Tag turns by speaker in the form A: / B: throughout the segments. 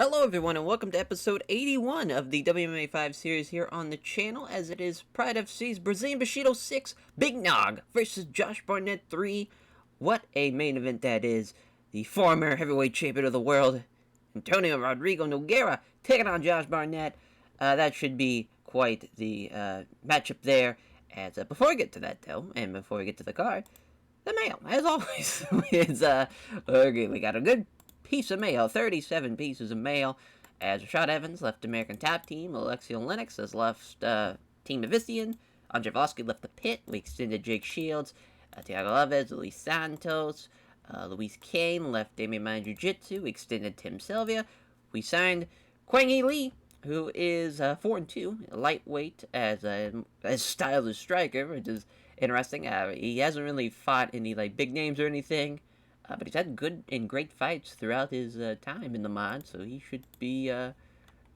A: Hello everyone and welcome to episode 81 of the WMMA 5 series here on the channel, as it is Pride FC's Brazilian Bushido 6 Big Nog versus Josh Barnett 3. What a main event that is. The former heavyweight champion of the world, Antonio Rodrigo Nogueira, taking on Josh Barnett. That should be quite the matchup there. As before we get to that though, and before we get to the card, the mail, as always, is okay, we got a good piece of mail, 37 pieces of mail, as Rashad Evans left American Top Team, Alexio Lennox has left Team Avician, Andre Vosky left the Pit, we extended Jake Shields, Thiago Alves, Luis Santos, Luis Kane left Damian Maya Jiu-Jitsu, we extended Tim Sylvia, we signed Kwang Hee Lee, who is 4-2, lightweight, as style as striker, which is interesting. He hasn't really fought any big names or anything, but he's had good and great fights throughout his time in the mod, so he should be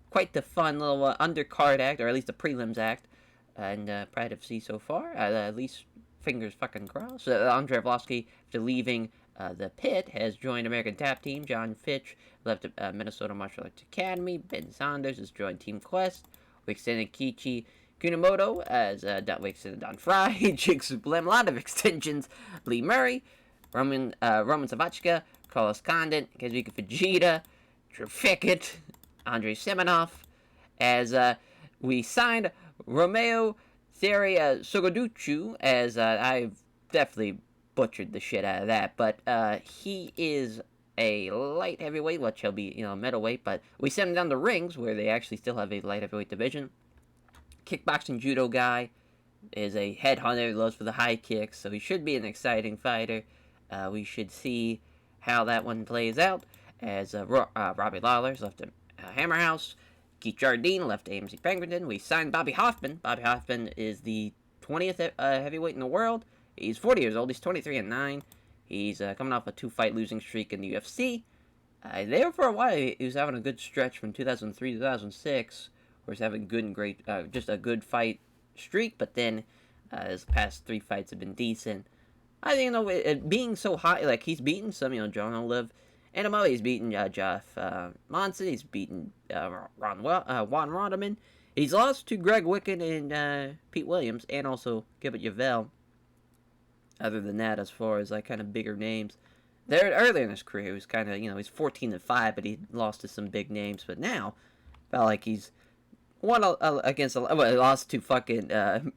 A: quite the fun little undercard act, or at least the prelims act, and Pride FC so far. At least fingers fucking crossed. Andre Vosky, after leaving the Pit, has joined American Tap Team. John Fitch left Minnesota Martial Arts Academy. Ben Saunders has joined Team Quest. We extended Kichi Kunamoto as we extended Don Fry, Jake Sublime, a lot of extensions. Lee Murray, Roman Savachka, Carlos Condit, Kazuki Fujita, Drew Fickett, Andrei Semenov, as we signed Romeo Thierry Sogoduchu, as I've definitely butchered the shit out of that, but he is a light heavyweight, which he'll be, middleweight, but we sent him down the rings, where they actually still have a light heavyweight division. Kickboxing judo guy, is a headhunter, loves for the high kicks, so he should be an exciting fighter. We should see how that one plays out, as Robbie Lawler's left Hammer House, Keith Jardine left AMC Penguin. We signed Bobby Hoffman. Bobby Hoffman is the 20th heavyweight in the world. He's 40 years old. He's 23-9. He's coming off a 2-fight losing streak in the UFC. There for a while, he was having a good stretch from 2003 to 2006, where he's having good and great, just a good fight streak, but then his past 3 fights have been decent. I think, it being so high, he's beaten some, John Olive, Animo, he's beaten Jeff Monson, he's beaten Juan Rodeman, he's lost to Greg Wicken and Pete Williams, and also Gilbert Yvel. Other than that, as far as, kind of bigger names, there earlier in his career, he was kind of, he's 14-5, but he lost to some big names, but now, felt like he's won against, he lost to fucking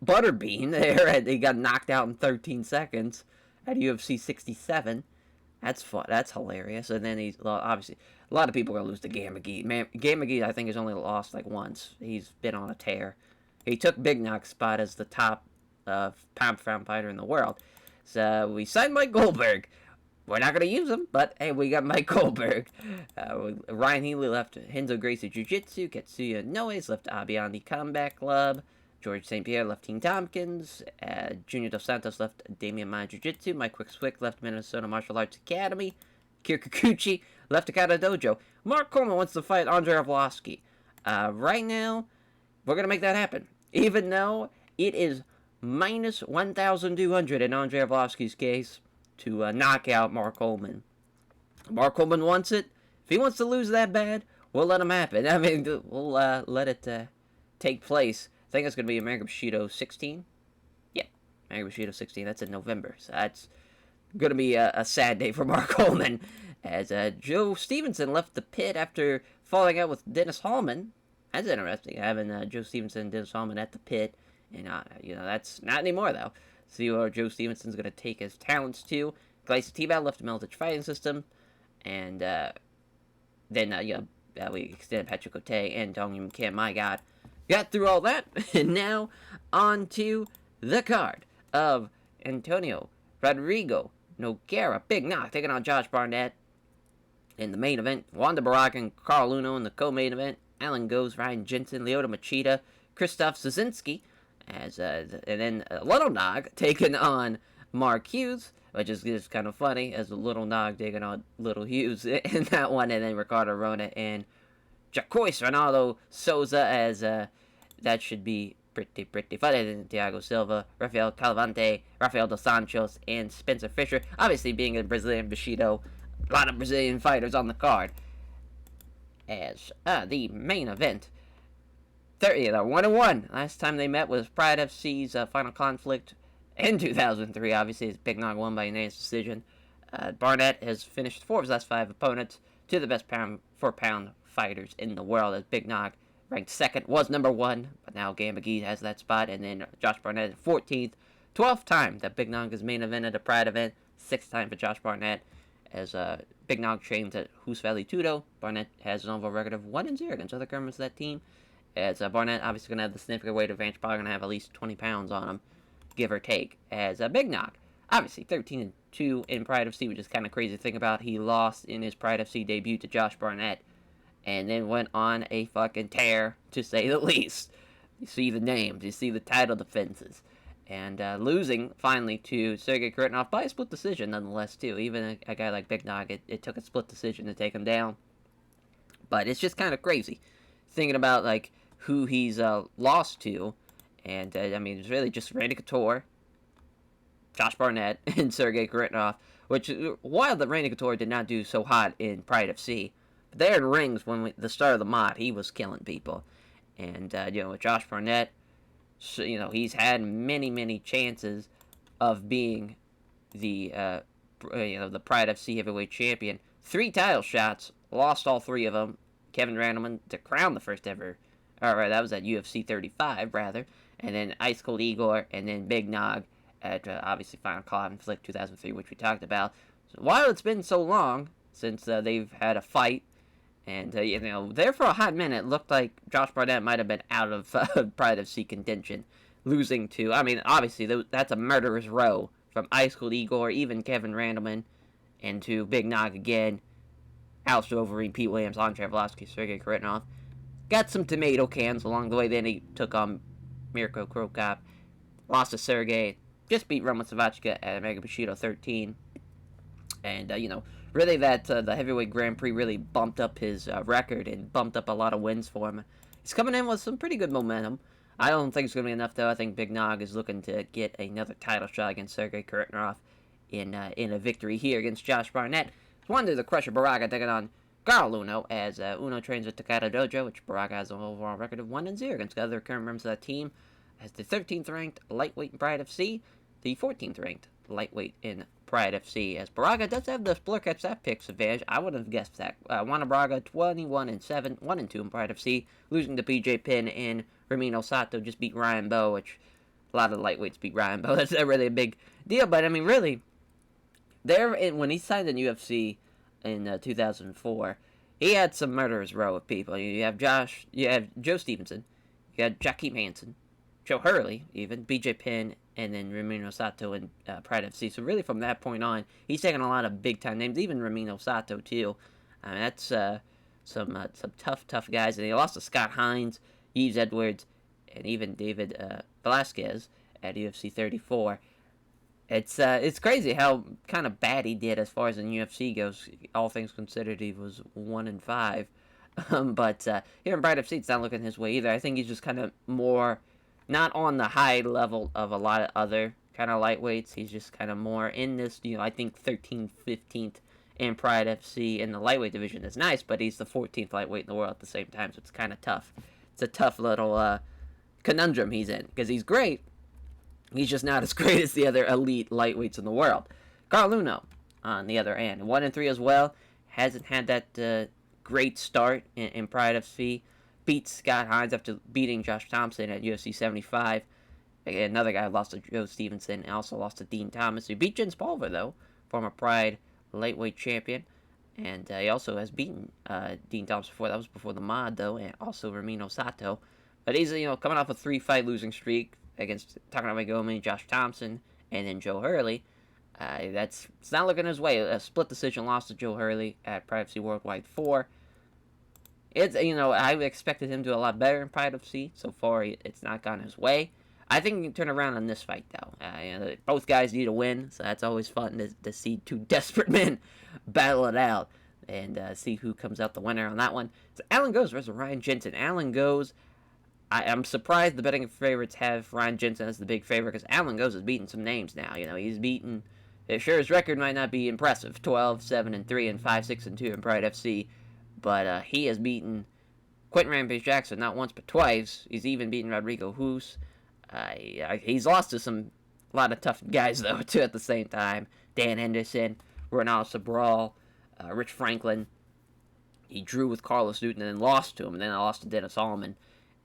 A: Butterbean there, and he got knocked out in 13 seconds at UFC 67. That's fun. That's hilarious. And then he's obviously a lot of people are gonna lose to Game McGee. Man, Game McGee, I think, has only lost once. He's been on a tear. He took Big Knock's spot as the top pound for pound fighter in the world. So we signed Mike Goldberg. We're not gonna use him, but hey, we got Mike Goldberg. Ryan Healy left Henzo Gracie Jiu-Jitsu. Katsuya Noes left Abiandi Combat Club. George St. Pierre left Team Tompkins. Junior Dos Santos left Damian Maya Jiu-Jitsu. Mike Quick left Minnesota Martial Arts Academy. Kirk Kikuchi left Takata Dojo. Mark Coleman wants to fight Andre Arlovsky. Right now, we're going to make that happen. Even though it is minus 1,200 in Andre Arlovsky's case to knock out Mark Coleman. Mark Coleman wants it. If he wants to lose that bad, we'll let him happen. I mean, we'll let it take place. I think it's going to be American Bushido 16. Yeah, American Bushido 16. That's in November. So that's going to be a sad day for Mark Coleman. As Joe Stevenson left the Pit after falling out with Dennis Hallman. That's interesting, having Joe Stevenson and Dennis Hallman at the Pit. And, that's not anymore, though. See where Joe Stevenson's going to take his talents to. Gleison Tibau left the Military Fighting System. And then, we extended Patrick Cote and Dong Yun Kim. My God. Got through all that, and now on to the card of Antonio Rodrigo Nogueira. Big knock, taking on Josh Barnett in the main event. Wanda Baragan, Carl Uno in the co-main event. Alan Goes, Ryan Jensen, Leota Machida, Krzysztof Zazinski, and then Little Nog taking on Mark Hughes, which is just kind of funny, as Little Nog taking on Little Hughes in that one, and then Ricardo Ronaldo and Jacois Ronaldo Souza, as that should be pretty fun. And then Thiago Silva, Rafael Calavante, Rafael dos Santos, and Spencer Fisher. Obviously, being a Brazilian Bushido, a lot of Brazilian fighters on the card. as the main event. 1-1. Last time they met was Pride FC's final conflict in 2003. Obviously, as Big Nog won by unanimous decision. Barnett has finished 4 of his last 5 opponents to the best pound for pound fighters in the world, as Big Nog ranked second, was number 1, but now Gambagee has that spot, and then Josh Barnett 14th. 12th time that Big Nog has main evented a Pride event, 6th time for Josh Barnett, as Big Nog trains at Hoos Valley Tudo. Barnett has an overall record of 1-0 against other members of that team, as Barnett obviously going to have the significant weight advantage, probably going to have at least 20 pounds on him, give or take, as Big Nog, obviously 13-2 in Pride FC, which is kind of crazy to think about. He lost in his Pride FC debut to Josh Barnett, and then went on a fucking tear, to say the least. You see the names, you see the title defenses, and losing, finally, to Sergey Kharitonov by a split decision, nonetheless, too. Even a guy like Big Nog, it took a split decision to take him down. But it's just kind of crazy, thinking about, like, who he's lost to, and, I mean, it's really just Randy Couture, Josh Barnett, and Sergey Kharitonov, which, while the Randy Couture did not do so hot in Pride FC, there in rings, when the start of the mod, he was killing people. And, with Josh Burnett, so, he's had many chances of being the, the Pride FC heavyweight champion. 3 title shots, lost all 3 of them. Kevin Randleman to crown the first ever, alright, that was at UFC 35, rather. And then Ice Cold Igor, and then Big Nog at, obviously, Final Conflict 2003, which we talked about. So while it's been so long since they've had a fight, and, there for a hot minute, it looked like Josh Barnett might have been out of Pride FC contention, losing to, I mean, obviously, that's a murderer's row, from Ice Cold Igor, even Kevin Randleman, and to Big Nog again, Alistair Overeem, Pete Williams, Andre Arlovsky, Sergey Kharitonov. Got some tomato cans along the way, then he took on Mirko Cro Cop, lost to Sergey, just beat Roman Savachka at Mega Bushido 13, and, really that the heavyweight Grand Prix really bumped up his record and bumped up a lot of wins for him. He's coming in with some pretty good momentum. I don't think it's going to be enough, though. I think Big Nog is looking to get another title shot against Sergey Kharitonov in a victory here against Josh Barnett. It's one to the Crusher Baraga taking on Carl Uno, as Uno trains at Takada Dojo, which Baraga has an overall record of 1-0 against the other current members of that team, as the 13th ranked lightweight in Pride FC, the 14th ranked lightweight in Pride FC, as Baraga does have the Blur Catch That picks advantage. I wouldn't have guessed that. Juana Baraga 21-7, 1-2 in Pride FC, losing to BJ Penn and Ramiro Sato, just beat Ryan Bowe, which a lot of the lightweights beat Ryan Bowe. That's not really a big deal, but I mean, really, when he signed in UFC in 2004, he had some murderers row of people. You have Joe Stevenson, you had Jakeem Hansen, Joe Hurley, even BJ Penn, and then Ramiro Sato in Pride FC. So really, from that point on, he's taken a lot of big-time names, even Ramiro Sato, too. I mean, that's some tough guys. And he lost to Scott Hines, Yves Edwards, and even David Velasquez at UFC 34. It's crazy how kind of bad he did as far as in UFC goes. All things considered, he was 1-5. But here in Pride FC, it's not looking his way either. I think he's just kind of more not on the high level of a lot of other kind of lightweights. He's just kind of more in this, I think 13th, 15th in Pride FC in the lightweight division is nice, but he's the 14th lightweight in the world at the same time, so it's kind of tough. It's a tough little conundrum he's in, because he's great. He's just not as great as the other elite lightweights in the world. Carl Uno, on the other hand, 1-3 as well. Hasn't had that great start in Pride FC. Beat Scott Hines after beating Josh Thompson at UFC 75. Again, another guy lost to Joe Stevenson and also lost to Dean Thomas. He beat Jens Pulver, though, former Pride lightweight champion. And he also has beaten Dean Thomas before. That was before the mod, though, and also Ramiro Sato. But he's, coming off a 3-fight losing streak against Takanami Gomi, Josh Thompson, and then Joe Hurley. It's not looking his way. A split decision loss to Joe Hurley at Pride FC Worldwide 4. I expected him to do a lot better in Pride FC. So far, it's not gone his way. I think he can turn around on this fight, though. Both guys need a win, so that's always fun to see two desperate men battle it out and see who comes out the winner on that one. So Alan Goes versus Ryan Jensen. Alan Goes, I'm surprised the betting favorites have Ryan Jensen as the big favorite, because Alan Goes has beaten some names now. He's beaten, sure, his record might not be impressive, 12-7-3 and 5-6-2 in Pride FC. but he has beaten Quentin Rampage Jackson not once but twice. He's even beaten Rodrigo Hus. He's lost to a lot of tough guys though too at the same time. Dan Henderson, Ronaldo Sabral, Rich Franklin. He drew with Carlos Newton and then lost to him, and then I lost to Dennis Allman.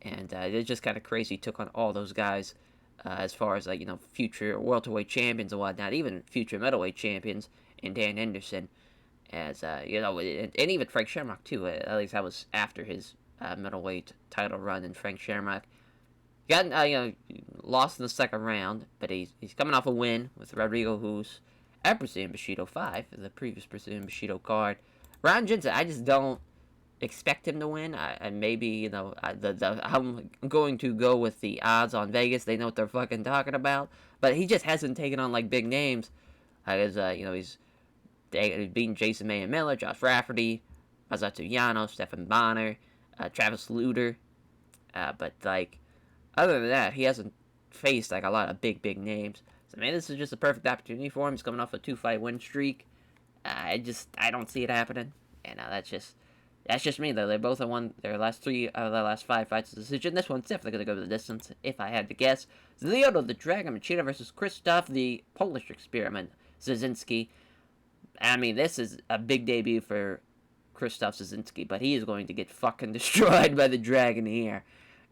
A: And it's just kind of crazy. He took on all those guys as far as future welterweight champions and whatnot, even future middleweight champions in Dan Henderson, as and even Frank Shamrock too. At least that was after his middleweight title run, and Frank Shamrock got lost in the second round, but he's coming off a win with Rodrigo Hus at Brazilian Bushido 5, the previous Brazilian Bushido card. Ron Jensen, I just don't expect him to win. Maybe I'm going to go with the odds on Vegas. They know what they're fucking talking about, but he just hasn't taken on big names. He's beaten Jason May and Miller, Josh Rafferty, Masato Yano, Stephan Bonner, Travis Luter, but other than that, he hasn't faced a lot of big names. So this is just a perfect opportunity for him. He's coming off a 2-fight win streak. I don't see it happening, and that's just me though. They both have won their last 3 out of their last 5 fights decision. This one's definitely gonna go the distance if I had to guess. Lyoto the Dragon Machida versus Krzysztof the Polish Experiment Zazinski. This is a big debut for Krzysztof Zazinski, but he is going to get fucking destroyed by the Dragon here.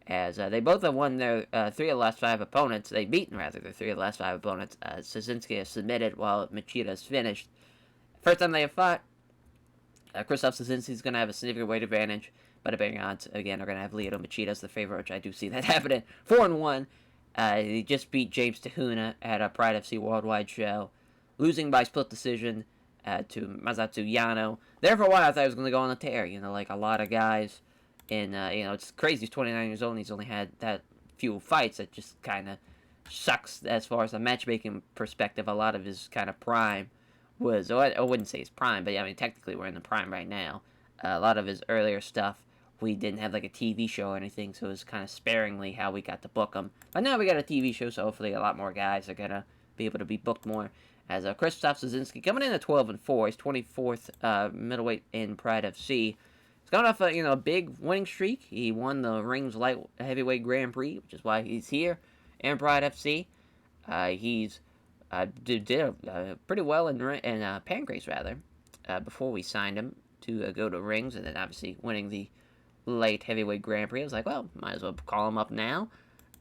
A: As they both have won their 3 of the last 5 opponents. They've beaten, rather, their 3 of the last 5 opponents. Zazinski has submitted while Machida has finished. First time they have fought, Krzysztof Zazinski is going to have a significant weight advantage, but betting odds, again, are going to have Lyoto Machida as the favorite, which I do see that happening. 4-1. He just beat James Tahuna at a Pride FC Worldwide show, losing by split decision to Masato Yano. There for a while, I thought he was going to go on a tear. A lot of guys. And, it's crazy. He's 29 years old and he's only had that few fights. That just kind of sucks as far as a matchmaking perspective. A lot of his kind of prime was, I wouldn't say his prime, but technically we're in the prime right now. A lot of his earlier stuff, we didn't have a TV show or anything, so it was kind of sparingly how we got to book him. But now we got a TV show, so hopefully a lot more guys are going to be able to be booked more. As Krzysztof Zazinski coming in at 12-4, he's 24th middleweight in Pride FC. He's coming off a big winning streak. He won the Rings Light Heavyweight Grand Prix, which is why he's here in Pride FC. He's did pretty well in Pancrase rather before we signed him to go to Rings, and then obviously winning the Light Heavyweight Grand Prix. I was like, well, might as well call him up now.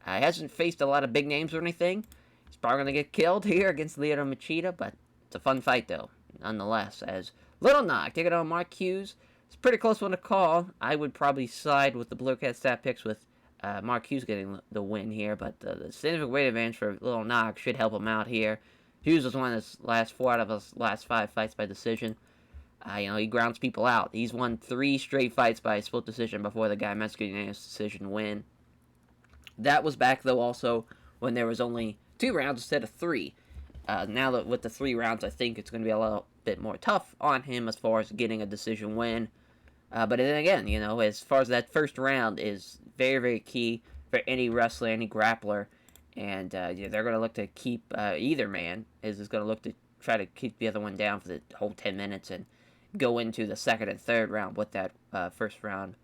A: He hasn't faced a lot of big names or anything. He's probably gonna get killed here against Lyoto Machida, but it's a fun fight though, nonetheless. As Little Nog taking on Mark Hughes. It's a pretty close one to call. I would probably side with the Blurcat stat picks with Mark Hughes getting the win here, but the significant weight advantage for Little Nog should help him out here. Hughes has won his last 4 out of his last 5 fights by decision. He grounds people out. He's won 3 straight fights by split decision before the Guy Metzger unanimous decision win. That was back, though, also when there was only 2 rounds instead of 3. Now that with the 3 rounds, I think it's going to be a little bit more tough on him as far as getting a decision win. But then again, as far as that first round is very, very key for any wrestler, any grappler. And they're going to look to keep, either man is going to look to try to keep the other one down for the whole 10 minutes and go into the second and third round with that first round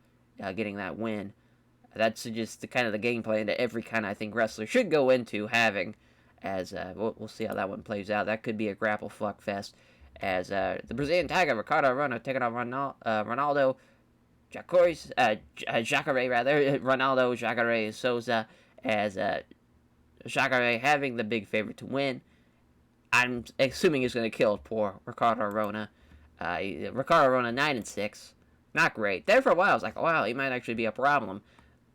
A: getting that win. That's just the kind of the game plan that every kind of, I think, wrestler should go into having. As we'll see how that one plays out. That could be a grapple fuck fest. As the Brazilian Tiger, Ricardo Ronaldo, taking on Ronaldo, Jacare rather, Ronaldo, Jacare Souza, as Jacare having the big favorite to win. I'm assuming he's going to kill poor Ricardo Rona. Ricardo Rona 9-6, not great. There for a while, I was like, wow, he might actually be a problem.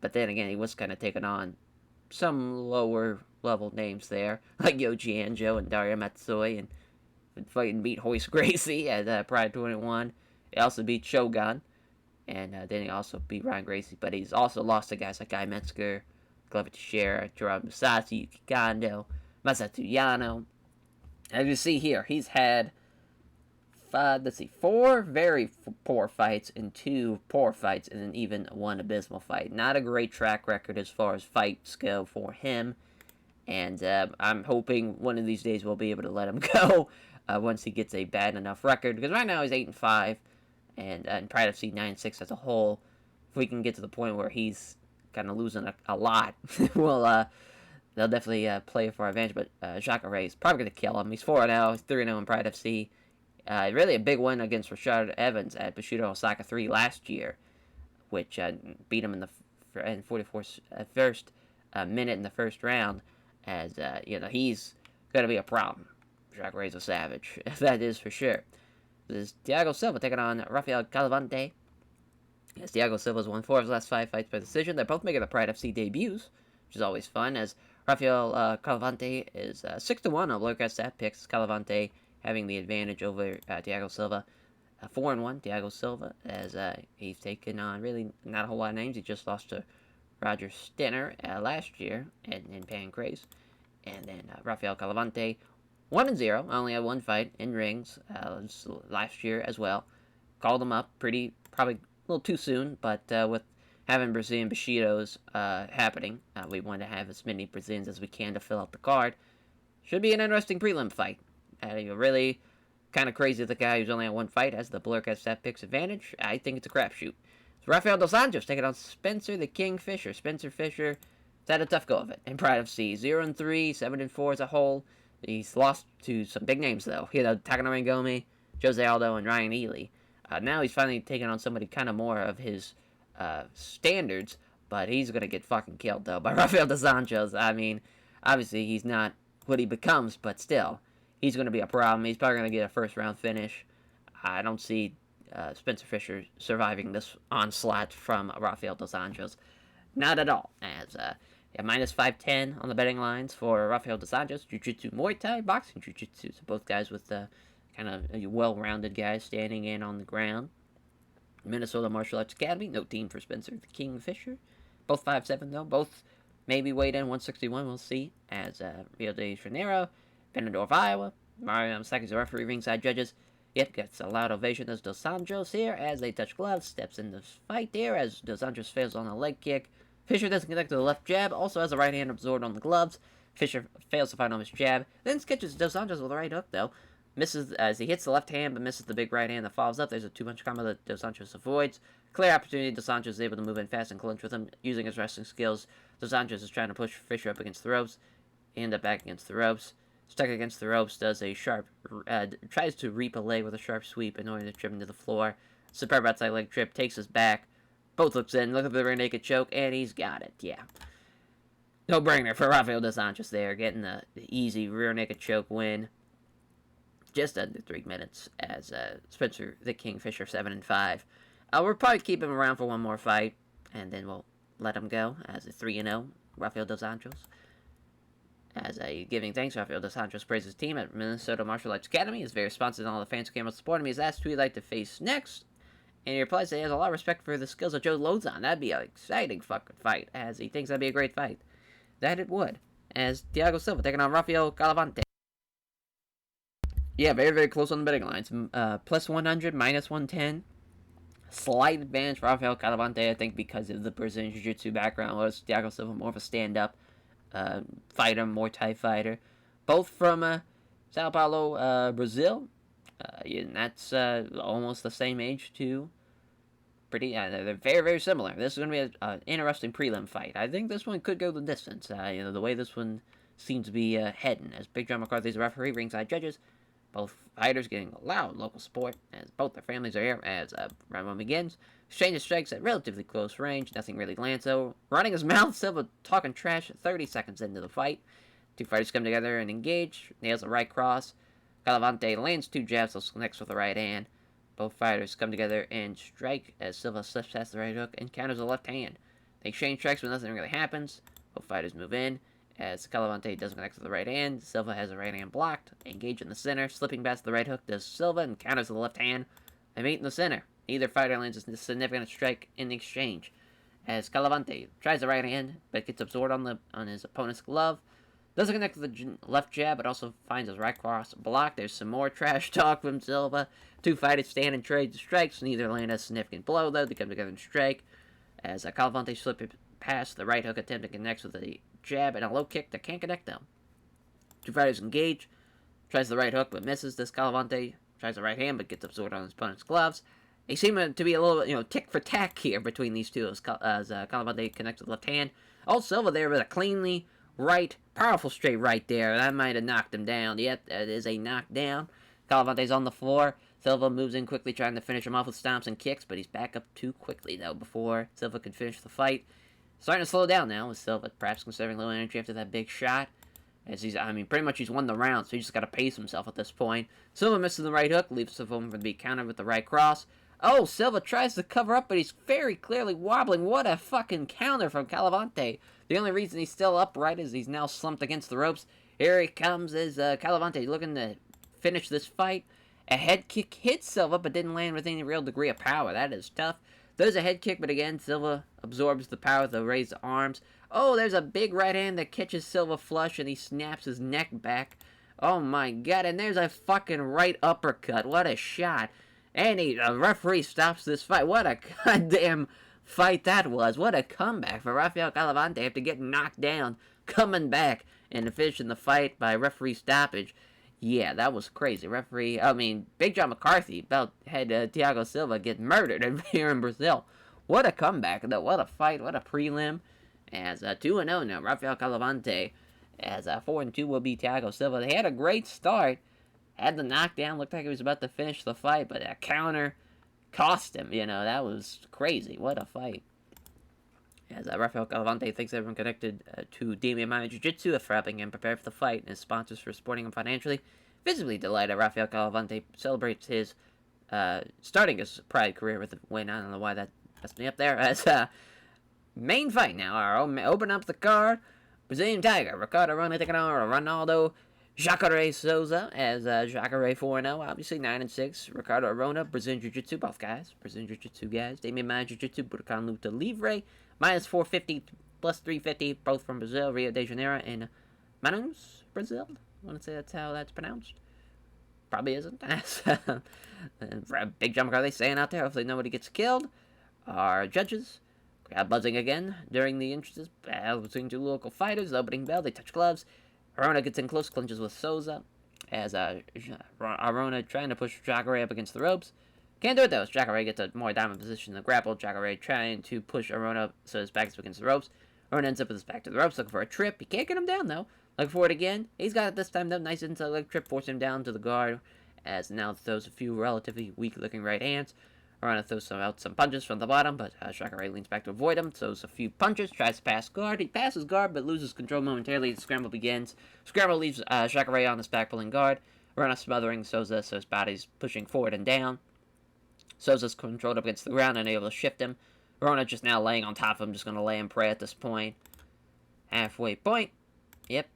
A: But then again, he was kind of taking on some lower level names there, like Yoji Anjo and Dario Matsui, and fighting beat Hoist Gracie at Pride 21. He also beat Shogun, and then he also beat Ryan Gracie, but he's also lost to guys like Guy Metzger, Glover Teixeira, Gerard Musashi, Yuki Kondo, Masato Yano. As you see here, he's had 4 very poor fights and 2 poor fights, and then even 1 abysmal fight. Not a great track record as far as fights go for him. And I'm hoping one of these days we'll be able to let him go once he gets a bad enough record. Because right now he's 8-5. and Pride FC 9-6 as a whole, if we can get to the point where he's kind of losing a lot, well, they'll definitely play for our advantage. But Jacare is probably going to kill him. He's 4-0, he's 3-0 in Pride FC. Really a big win against Rashad Evans at Bushido Osaka 3 last year, which beat him in the 44th first minute in the first round. As he's going to be a problem. Jacare is a savage, that is for sure. This is Thiago Silva taking on Rafael Calavante. As Thiago Silva's won 4 of his last 5 fights by decision. They're both making the Pride FC debuts, which is always fun, as Rafael Calavante is 6-1 on Blurcast stat picks. Calavante having the advantage over Thiago Silva. 4-1, Thiago Silva, as he's taken on really not a whole lot of names. He just lost to Roger Stenner last year in Pancrase. And then Rafael Calavante, 1-0, only had 1 fight in rings last year as well. Called him up probably a little too soon, but with having Brazilian Bushidos happening, we want to have as many Brazilians as we can to fill out the card. Should be an interesting prelim fight. You're really kind of crazy the guy who's only had 1 fight has the Blurcast stat picks advantage. I think it's a crapshoot. So Rafael dos Anjos taking on Spencer the King Fisher. Spencer Fisher has had a tough go of it in Pride FC. 0-3, 7-4 as a whole. He's lost to some big names, though. Takanori Gomi, Jose Aldo, and Ryan Ely. Now he's finally taking on somebody kind of more of his standards, but he's going to get fucking killed, though, by Rafael dos Anjos. I mean, obviously he's not what he becomes, but still, he's going to be a problem. He's probably going to get a first-round finish. I don't see Spencer Fisher surviving this onslaught from Rafael dos Anjos. Not at all, as minus 510 on the betting lines for Rafael dos Anjos. Jiu-Jitsu, Muay Thai, boxing, Jiu-Jitsu. So both guys with kind of well-rounded guys standing in on the ground. Minnesota Martial Arts Academy, no team for Spencer the King Fisher. Both 5'7", though. Both maybe weighed in 161, we'll see. As Rio de Janeiro, Benidorm, Iowa. Mario Saki's the referee, ringside judges. Yep, gets a loud ovation as Dos Anjos here as they touch gloves. Steps in the fight there as Dos Anjos fails on a leg kick. Fisher doesn't connect to the left jab, also has a right hand absorbed on the gloves. Fisher fails to find on his jab, then catches Dos Anjos with a right hook, though. Misses as he hits the left hand, but misses the big right hand that follows up. There's a 2-punch combo that Dos Anjos avoids. Clear opportunity, Dos Anjos is able to move in fast and clinch with him using his wrestling skills. Dos Anjos is trying to push Fisher up against the ropes. He ends up back against the ropes. Stuck against the ropes, does a sharp, tries to reap a leg with a sharp sweep in order to trip him to the floor. Superb outside leg trip, takes us back. Both looks in, look at the rear naked choke, and he's got it, yeah. No-brainer for Rafael dos Anjos there, getting the easy rear naked choke win. Just under 3 minutes as Spencer the King Fisher 7-5. We'll probably keep him around for one more fight, and then we'll let him go as a 3-0, Rafael dos Anjos. As giving thanks, Rafael dos Anjos praised his team at Minnesota Martial Arts Academy. He's very responsive to all the fans who came out supporting him. He's asked who he'd like to face next, and he replies that he has a lot of respect for the skills of Joe Lozon. That'd be an exciting fucking fight, as he thinks that'd be a great fight. That it would. As Thiago Silva taking on Rafael Calavante. Yeah, very, very close on the betting lines. Plus 100, minus 110. Slight advantage for Rafael Calavante, I think, because of the Brazilian Jiu-Jitsu background. Was Thiago Silva more of a stand-up fighter, Muay Thai fighter. Both from Sao Paulo, Brazil. And that's almost the same age, too. They're very, very similar. This is going to be an interesting prelim fight. I think this one could go the distance. The way this one seems to be heading. As Big John McCarthy's the referee, ringside judges. Both fighters getting loud local support, as both their families are here, as round one begins. Exchange of strikes at relatively close range, nothing really lands, though. Running his mouth, Silva talking trash 30 seconds into the fight. Two fighters come together and engage, nails a right cross. Calavante lands 2 jabs, so connects with the right hand. Both fighters come together and strike as Silva slips past the right hook and counters the left hand. They exchange strikes, but nothing really happens. Both fighters move in. As Calavante doesn't connect to the right hand, Silva has the right hand blocked. They engage in the center, slipping past the right hook does Silva and counters the left hand. They meet in the center. Neither fighter lands a significant strike in the exchange. As Calavante tries the right hand, but gets absorbed on his opponent's glove. Doesn't connect to the left jab, but also finds his right cross blocked. There's some more trash talk from Silva. Two fighters stand and trade strikes. Neither land a significant blow, though. They come together and strike. As Calavante slips past the right hook attempt to connect with the jab and a low kick that can't connect them. Two fighters engage. Tries the right hook but misses. This Calavante tries the right hand but gets absorbed on his opponent's gloves. They seem to be a little, tick for tack here between these two as Calavante connects with the left hand. Oh, Silva there with a cleanly right, powerful straight right there. That might have knocked him down. Yep, that is a knockdown. Calavante's on the floor. Silva moves in quickly, trying to finish him off with stomps and kicks, but he's back up too quickly, though, before Silva can finish the fight. Starting to slow down now, with Silva perhaps conserving low energy after that big shot. As pretty much he's won the round, so he's just got to pace himself at this point. Silva misses the right hook, leaves Silva open for the counter with the right cross. Oh, Silva tries to cover up, but he's very clearly wobbling. What a fucking counter from Calavante. The only reason he's still upright is he's now slumped against the ropes. Here he comes as Calavante looking to finish this fight. A head kick hits Silva, but didn't land with any real degree of power. That is tough. There's a head kick, but again, Silva absorbs the power with the raised arms. Oh, there's a big right hand that catches Silva flush, and he snaps his neck back. Oh my god, and there's a fucking right uppercut. What a shot. And the referee stops this fight. What a goddamn fight that was. What a comeback for Rafael Calavante after getting knocked down, coming back, and finishing the fight by referee stoppage. Yeah, that was crazy. Big John McCarthy about had Thiago Silva get murdered here in Brazil. What a comeback, though. What a fight. What a prelim. As 2-0 now, Rafael Calavante. As 4-2 will be Thiago Silva. They had a great start. Had the knockdown. Looked like he was about to finish the fight, but that counter cost him. That was crazy. What a fight. As Rafael Calavante thanks everyone connected to WMMA Jiu-Jitsu for helping him prepare for the fight, and his sponsors for supporting him financially. Visibly delighted, Rafael Calavante celebrates his starting his Pride career with a win. I don't know why that messed me up there. As main fight now, open up the card. Brazilian Tiger, Ricardo Ronaldo, Jacare Souza, as Jacare 4-0, obviously 9-6. Ricardo Ronaldo, Brazilian Jiu-Jitsu, both guys, Brazilian Jiu-Jitsu guys. WMMA Jiu-Jitsu, Budokan Luta Livre, minus 450, plus 350, both from Brazil, Rio de Janeiro, and Manaus, Brazil. I want to say that's how that's pronounced. Probably isn't. Big John McCarthy saying out there, hopefully nobody gets killed. Our judges, crowd buzzing again during the entrances battle between two local fighters. The opening bell, they touch gloves. Arona gets in close clinches with Souza, as Arona trying to push Jacare up against the ropes. Can't do it though, as Jacare gets a more dominant position to grapple. Jacare trying to push Arona up so his back is against the ropes. Arona ends up with his back to the ropes, looking for a trip. He can't get him down though. Looking for it again. He's got it this time though. Nice inside leg trip, forcing him down to the guard, as now throws a few relatively weak looking right hands. Arona throws out some punches from the bottom, but Jacare leans back to avoid him. Throws a few punches, tries to pass guard. He passes guard, but loses control momentarily. The scramble begins. Scramble leaves Jacare on his back, pulling guard. Arona smothering Souza, so his body's pushing forward and down. Souza's controlled up against the ground, unable to shift him. Arona just now laying on top of him, just going to lay and pray at this point. Halfway point. Yep,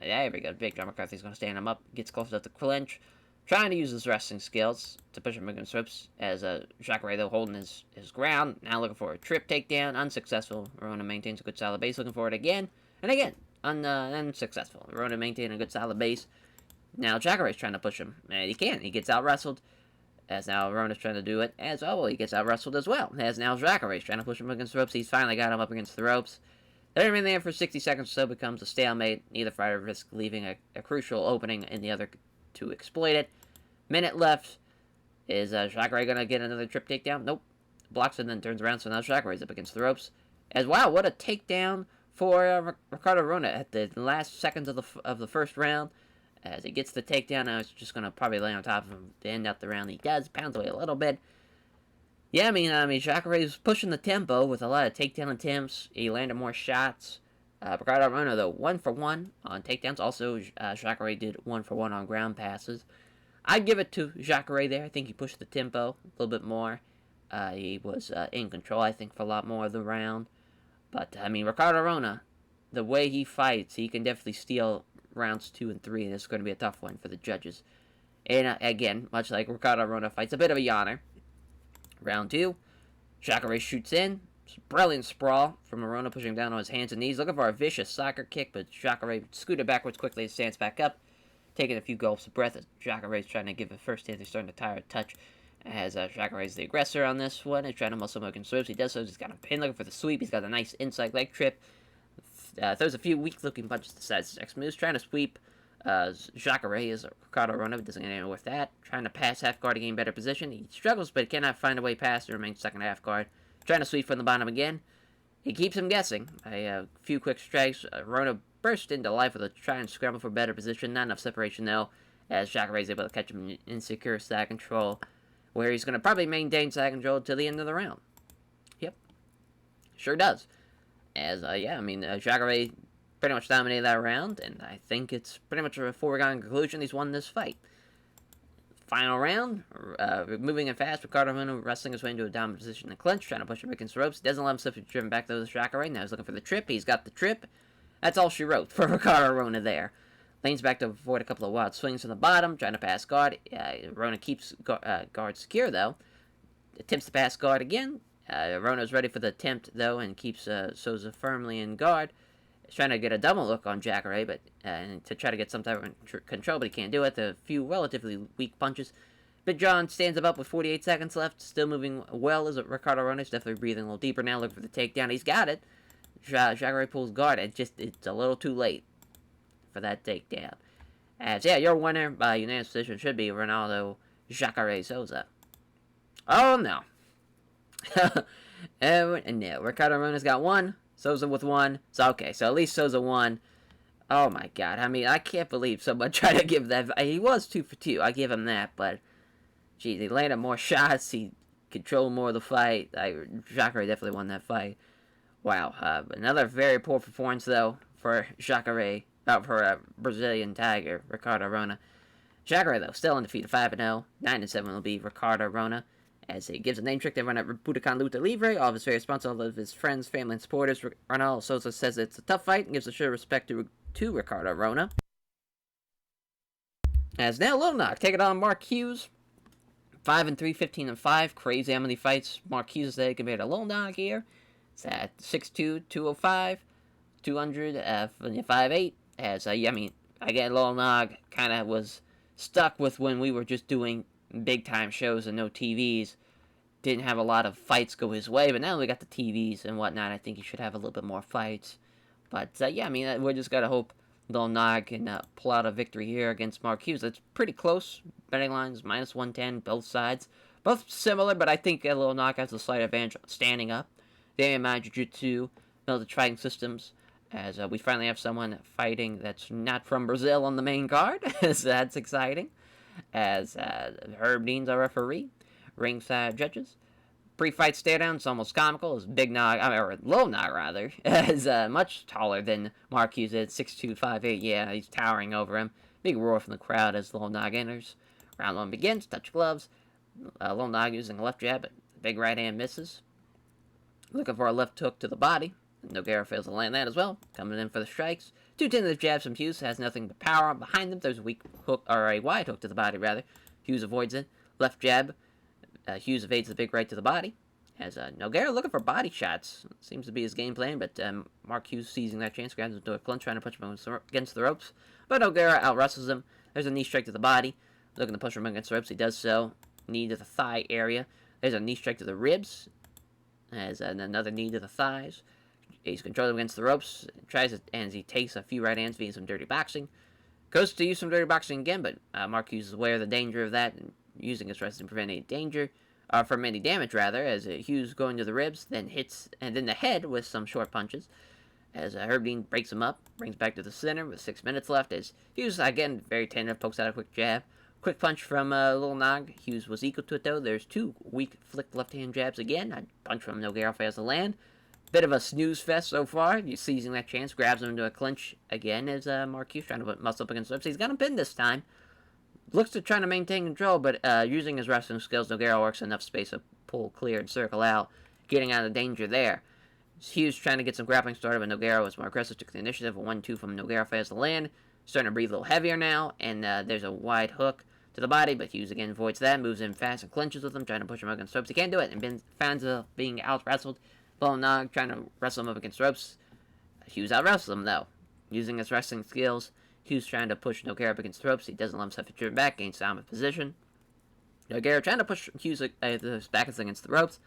A: there we go. Big John McCarthy's going to stand him up. Gets close to the clinch. Trying to use his wrestling skills to push him against ropes, as Jacare, though, holding his ground. Now looking for a trip takedown. Unsuccessful. Arona maintains a good solid base. Looking for it again. And again. Unsuccessful. Arona maintaining a good solid base. Now Jacare's trying to push him. And he can't. He gets out-wrestled. As now Arona's trying to do it as well. He gets out-wrestled as well. As now Jacare's trying to push him against the ropes. He's finally got him up against the ropes. They remain there for 60 seconds or so. Becomes a stalemate. Neither fighter risks leaving a crucial opening in the other to exploit it. Minute left. Is Jacare going to get another trip takedown? Nope. Blocks it and then turns around, so now Jacare's up against the ropes. As wow, what a takedown for Ricardo Ronaldo at the last seconds of the first round. As he gets the takedown, now he's just going to probably lay on top of him to end up the round. He does, pounds away a little bit. Yeah, Jacare's pushing the tempo with a lot of takedown attempts. He landed more shots. Ricardo Ronaldo, though, 1 for 1 on takedowns. Also, Jacare did 1 for 1 on ground passes. I'd give it to Jacare there. I think he pushed the tempo a little bit more. He was in control, I think, for a lot more of the round. But, Ricardo Ronaldo, the way he fights, he can definitely steal rounds 2 and 3, and it's going to be a tough one for the judges. And, again, much like Ricardo Ronaldo fights, a bit of a yawner. Round 2, Jacare shoots in. Brilliant sprawl from Ronaldo, pushing him down on his hands and knees. Looking for a vicious soccer kick, but Jacare scooted backwards quickly and stands back up. Taking a few gulps of breath as Jacare's trying to give a first hit. He's starting to tire a touch. As Jacare's the aggressor on this one. He's trying to muscle him against ropes. He does so. He's got a pin looking for the sweep. He's got a nice inside leg trip. Throws a few weak-looking punches to the side. Next moves, trying to sweep Jacare is Ricardo Ronaldo, doesn't get anywhere with that. Trying to pass half guard to gain better position. He struggles, but cannot find a way past to remain second half guard. Trying to sweep from the bottom again. He keeps him guessing. A few quick strikes. Rona burst into life with a try and scramble for better position. Not enough separation, though, as Jacare is able to catch him in secure side control, where he's going to probably maintain side control till the end of the round. Yep. Sure does. As, Jacare pretty much dominated that round, and I think it's pretty much a foregone conclusion he's won this fight. Final round, moving in fast, Ricardo Ronaldo wrestling his way into a dominant position in the clinch, trying to push him against the ropes. Doesn't let himself be driven back though, Jacare. Now he's looking for the trip. He's got the trip. That's all she wrote for Ricardo Ronaldo there. Leans back to avoid a couple of wild swings from the bottom, trying to pass guard. Rona keeps guard secure though. Attempts to pass guard again. Rona's ready for the attempt though, and keeps Souza firmly in guard. He's trying to get a double look on Jacare, but to try to get some type of control, but he can't do it. A few relatively weak punches. Big John stands him up with 48 seconds left, still moving well as Ricardo Ronaldo. Definitely breathing a little deeper now, looking for the takedown. He's got it. Jacare pulls guard, and it's a little too late for that takedown. As, your winner by unanimous decision should be Ronaldo Jacare Souza. Oh, no. No, Ricardo Ronaldo's got one. Souza with one. So, okay, so at least Souza won. Oh, my God. I mean, I can't believe someone tried to give that. He was 2 for 2. I give him that, but, geez, he landed more shots. He controlled more of the fight. Jacare definitely won that fight. Wow. Another very poor performance, though, for Jacare. For a Brazilian Tiger, Ricardo Ronaldo. Jacare, though, still undefeated, 5-0. 9-7 will be Ricardo Ronaldo, as he gives a name trick to everyone at Budokan Luta Livre. All of his various sponsors, all of his friends, family, and supporters. Ronaldo Souza says it's a tough fight and gives a show of respect to Ricardo Ronaldo. As now, Little Knock, take it on Mark Hughes. 5-3, 15-5. Crazy how many fights Mark Hughes has had compared to Little Knock here. It's at 6'2", 205, 200, 5'8". As, again, Little Nog kind of was stuck with when we were just doing big-time shows and no TVs. Didn't have a lot of fights go his way, but now we got the TVs and whatnot. I think he should have a little bit more fights. But, we're just got to hope Little Nog can pull out a victory here against Mark Hughes. It's pretty close. Betting lines, minus 110, both sides. Both similar, but I think Little Nog has a slight advantage standing up. WMMA Jiu-Jitsu, Military Fighting Systems. As we finally have someone fighting that's not from Brazil on the main card. So that's exciting. As Herb Dean's our referee. Ringside judges. Pre-fight stare-down is almost comical. As Little Nog, rather. Is much taller than Mark Hughes at 6'2", 5'8". Yeah, he's towering over him. Big roar from the crowd as Little Nog enters. Round 1 begins. Touch gloves. Little Nog using a left jab, but the big right hand misses. Looking for a left hook to the body. Nogueira fails to land that as well. Coming in for the strikes. 2 tentative jabs from Hughes. Has nothing but power behind them. There's a weak hook, or a wide hook to the body, rather. Hughes avoids it. Left jab. Hughes evades the big right to the body. As Nogueira looking for body shots. Seems to be his game plan, but Mark Hughes seizing that chance. Grabs him to a clinch, trying to push him against the ropes. But Nogueira out-wrestles him. There's a knee strike to the body. Looking to push him against the ropes. He does so. Knee to the thigh area. There's a knee strike to the ribs. As another knee to the thighs. He's controlled against the ropes, and he takes a few right hands via some dirty boxing. Goes to use some dirty boxing again, but Mark Hughes is aware of the danger of that, and using his wrestling to prevent any from any damage, rather, as Hughes going to the ribs, then hits, and then the head with some short punches, as Herb Dean breaks him up, brings back to the center with 6 minutes left, as Hughes, again, very tentative, pokes out a quick jab. Quick punch from Little Nog. Hughes was equal to it, though. There's 2 weak flicked left-hand jabs again. A punch from Nogueira fails to land. Bit of a snooze fest so far. He's seizing that chance. Grabs him into a clinch again as Mark Hughes trying to put muscle up against the ropes. He's got him pinned this time. Looks to trying to maintain control, but using his wrestling skills, Nogueira works enough space to pull clear and circle out, getting out of danger there. Hughes trying to get some grappling started, but Nogueira was more aggressive, took the initiative. A 1-2 from Nogueira fails to land. Starting to breathe a little heavier now, and there's a wide hook to the body, but Hughes again avoids that, moves in fast and clinches with him, trying to push him up against the ropes. He can't do it, and finds being out-wrestled. Little Nog trying to wrestle him up against ropes. Hughes out-wrestles him, though. Using his wrestling skills, Hughes trying to push Nogueira up against the ropes. He doesn't let himself get driven back, gains dominant position. Nogueira trying to push Hughes back against the ropes.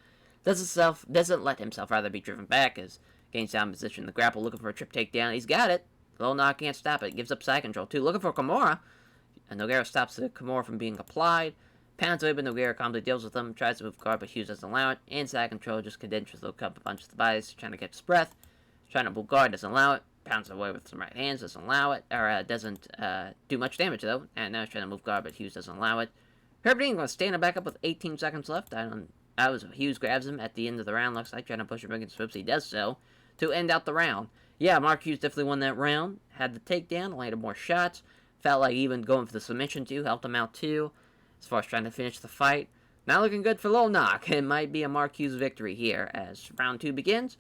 A: Doesn't let himself rather be driven back as gains down position. The grapple looking for a trip takedown. He's got it. Low knock can't stop it. Gives up side control, too. Looking for Kimura. And Nogueira stops the Kimura from being applied. Pounds away, but Nogueira calmly deals with him. Tries to move guard, but Hughes doesn't allow it. And side control just condenses the cup, punches the bodies, trying to catch his breath. Trying to move guard, doesn't allow it. Pounds away with some right hands, doesn't allow it. Or doesn't do much damage, though. And now he's trying to move guard, but Hughes doesn't allow it. Herbert going to stand back up with 18 seconds left. Hughes grabs him at the end of the round. Looks like trying to push him against the ropes. He does so to end out the round. Yeah, Mark Hughes definitely won that round. Had the takedown, landed more shots. Felt like even going for the submission, too. Helped him out, too, as far as trying to finish the fight. Not looking good for Lil Knock. It might be a Mark Hughes victory here as round 2 begins.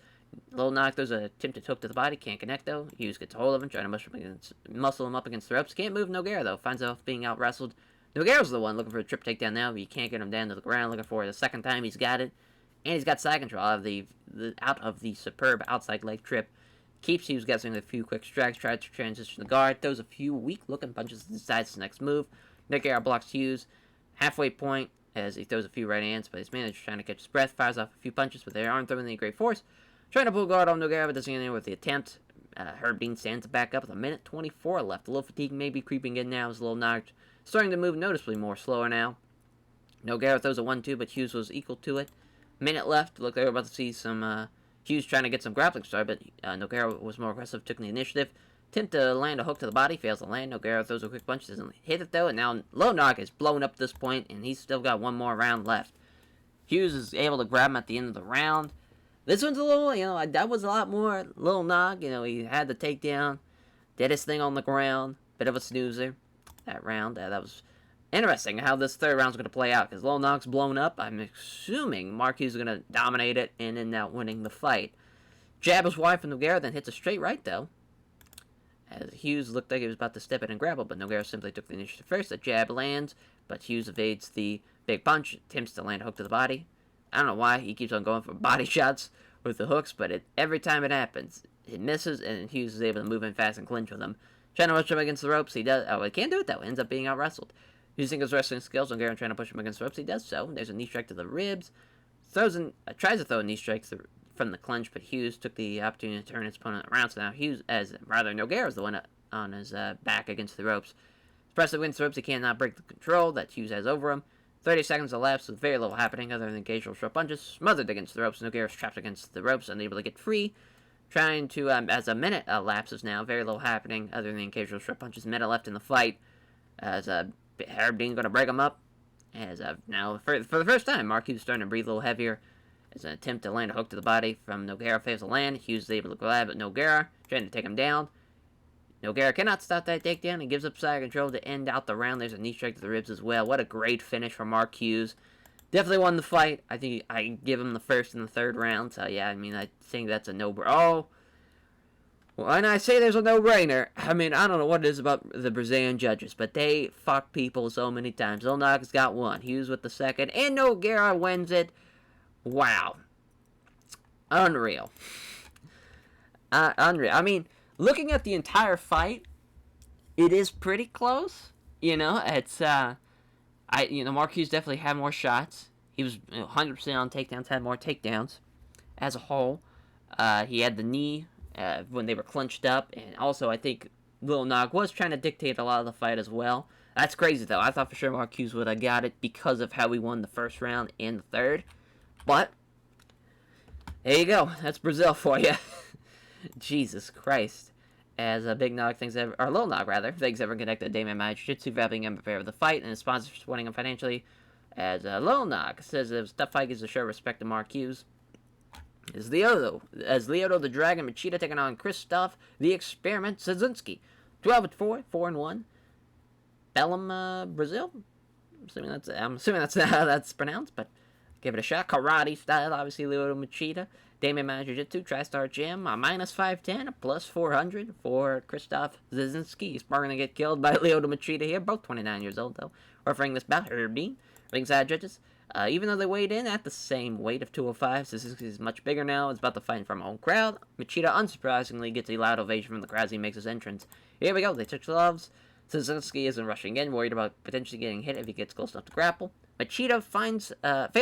A: Lil Knock does a attempted hook to the body. Can't connect, though. Hughes gets a hold of him, trying to muscle him up against the ropes. Can't move Nogueira, though. Finds himself being out-wrestled. Nogueira's the one looking for a trip takedown now, but you can't get him down to the ground. Looking for it the second time he's got it. And he's got side control out of the superb outside leg trip. Keeps Hughes guessing a few quick strikes, tries to transition the guard, throws a few weak-looking punches, decides his next move. Nogueira blocks Hughes. Halfway point as he throws a few right hands, but his manager trying to catch his breath, fires off a few punches, but they aren't throwing any great force. Trying to pull guard on Nogueira, but doesn't get anywhere with the attempt. Herb Dean stands back up with a minute 24 left. A little fatigue maybe creeping in now. Is a little knocked. Starting to move noticeably more slower now. Nogueira throws a 1-2, but Hughes was equal to it. Minute left. Look, they were about to see some Hughes trying to get some grappling started, but Nogueira was more aggressive, took the initiative. Attempt to land a hook to the body, fails to land. Nogueira throws a quick punch, doesn't hit it though, and now Low Knock is blown up at this point, and he's still got one more round left. Hughes is able to grab him at the end of the round. This one's a little, that was a lot more Lil Knock. He had the takedown, did his thing on the ground, bit of a snoozer that round. That was interesting how this third round's going to play out, because Lil Knock's blown up. I'm assuming Mark Hughes is going to dominate it and end out winning the fight. Jab is wide from Nogueira, then hits a straight right, though. As Hughes looked like he was about to step in and grapple, but Nogueira simply took the initiative first. The jab lands, but Hughes evades the big punch, attempts to land a hook to the body. I don't know why he keeps on going for body shots with the hooks, but every time it happens, it misses, and Hughes is able to move in fast and clinch with him. Trying to rush him against the ropes, he does. Oh, he can't do it though. Ends up being out-wrestled. Using his wrestling skills, Nogueira trying to push him against the ropes, he does so. There's a knee strike to the ribs. Tries to throw a knee strike from the clinch, but Hughes took the opportunity to turn his opponent around. So now Nogueira is the one on his back against the ropes. Impressive against the ropes, he cannot break the control that Hughes has over him. 30 seconds elapsed with very little happening other than occasional short punches. Smothered against the ropes. Nogueira's trapped against the ropes, unable to get free. Trying to, as a minute elapses now, very little happening other than occasional short punches. Minute left in the fight. As Herb Dean's going to break him up. As now, for the first time, Mark Hughes starting to breathe a little heavier. As an attempt to land a hook to the body from Nogueira fails to land. Hughes is able to grab at Nogueira, trying to take him down. Nogueira cannot stop that takedown and gives up side control to end out the round. There's a knee strike to the ribs as well. What a great finish from Mark Hughes. Definitely won the fight. I think I give him the first and the third round. So, yeah, I think that's a no-brainer. Oh, when I say there's a no-brainer, I don't know what it is about the Brazilian judges, but they fuck people so many times. Lil Knock's got one. Hughes with the second, and Nogueira wins it. Wow. Unreal. Unreal. Looking at the entire fight, it is pretty close. It's Mark Hughes definitely had more shots. He was 100% on takedowns, had more takedowns as a whole. He had the knee when they were clenched up, and also I think Lil Nog was trying to dictate a lot of the fight as well. That's crazy though. I thought for sure Mark Hughes would have got it because of how he won the first round and the third. But there you go. That's Brazil for you. Jesus Christ. As Big Nog or Lil Nog rather, things ever connected to WMMA Jiu-Jitsu, helping him prepare for the fight, and his sponsors supporting him financially. As Lil Nog says it was a tough fight, gives a show respect to Mark Hughes. As Leoto the Dragon Machida taking on Krzysztof the Experiment Szynski. 12-4, 4-1. Belém, Brazil. I'm assuming that's how that's pronounced, but give it a shot. Karate style, obviously Leoto Machida. WMMA Jiu-Jitsu, TriStar Gym, minus 510, plus 400 for Krzysztof Szynski. He's probably going to get killed by Leoto Machida here, both 29 years old, though. Referring this bout, Herb Dean, ringside judges. Even though they weighed in at the same weight of 205, Szynski is much bigger now. It's about to fight from home crowd. Machida, unsurprisingly, gets a loud ovation from the crowd as he makes his entrance. Here we go, they touch gloves. Szynski isn't rushing in, worried about potentially getting hit if he gets close enough to grapple. Machida fails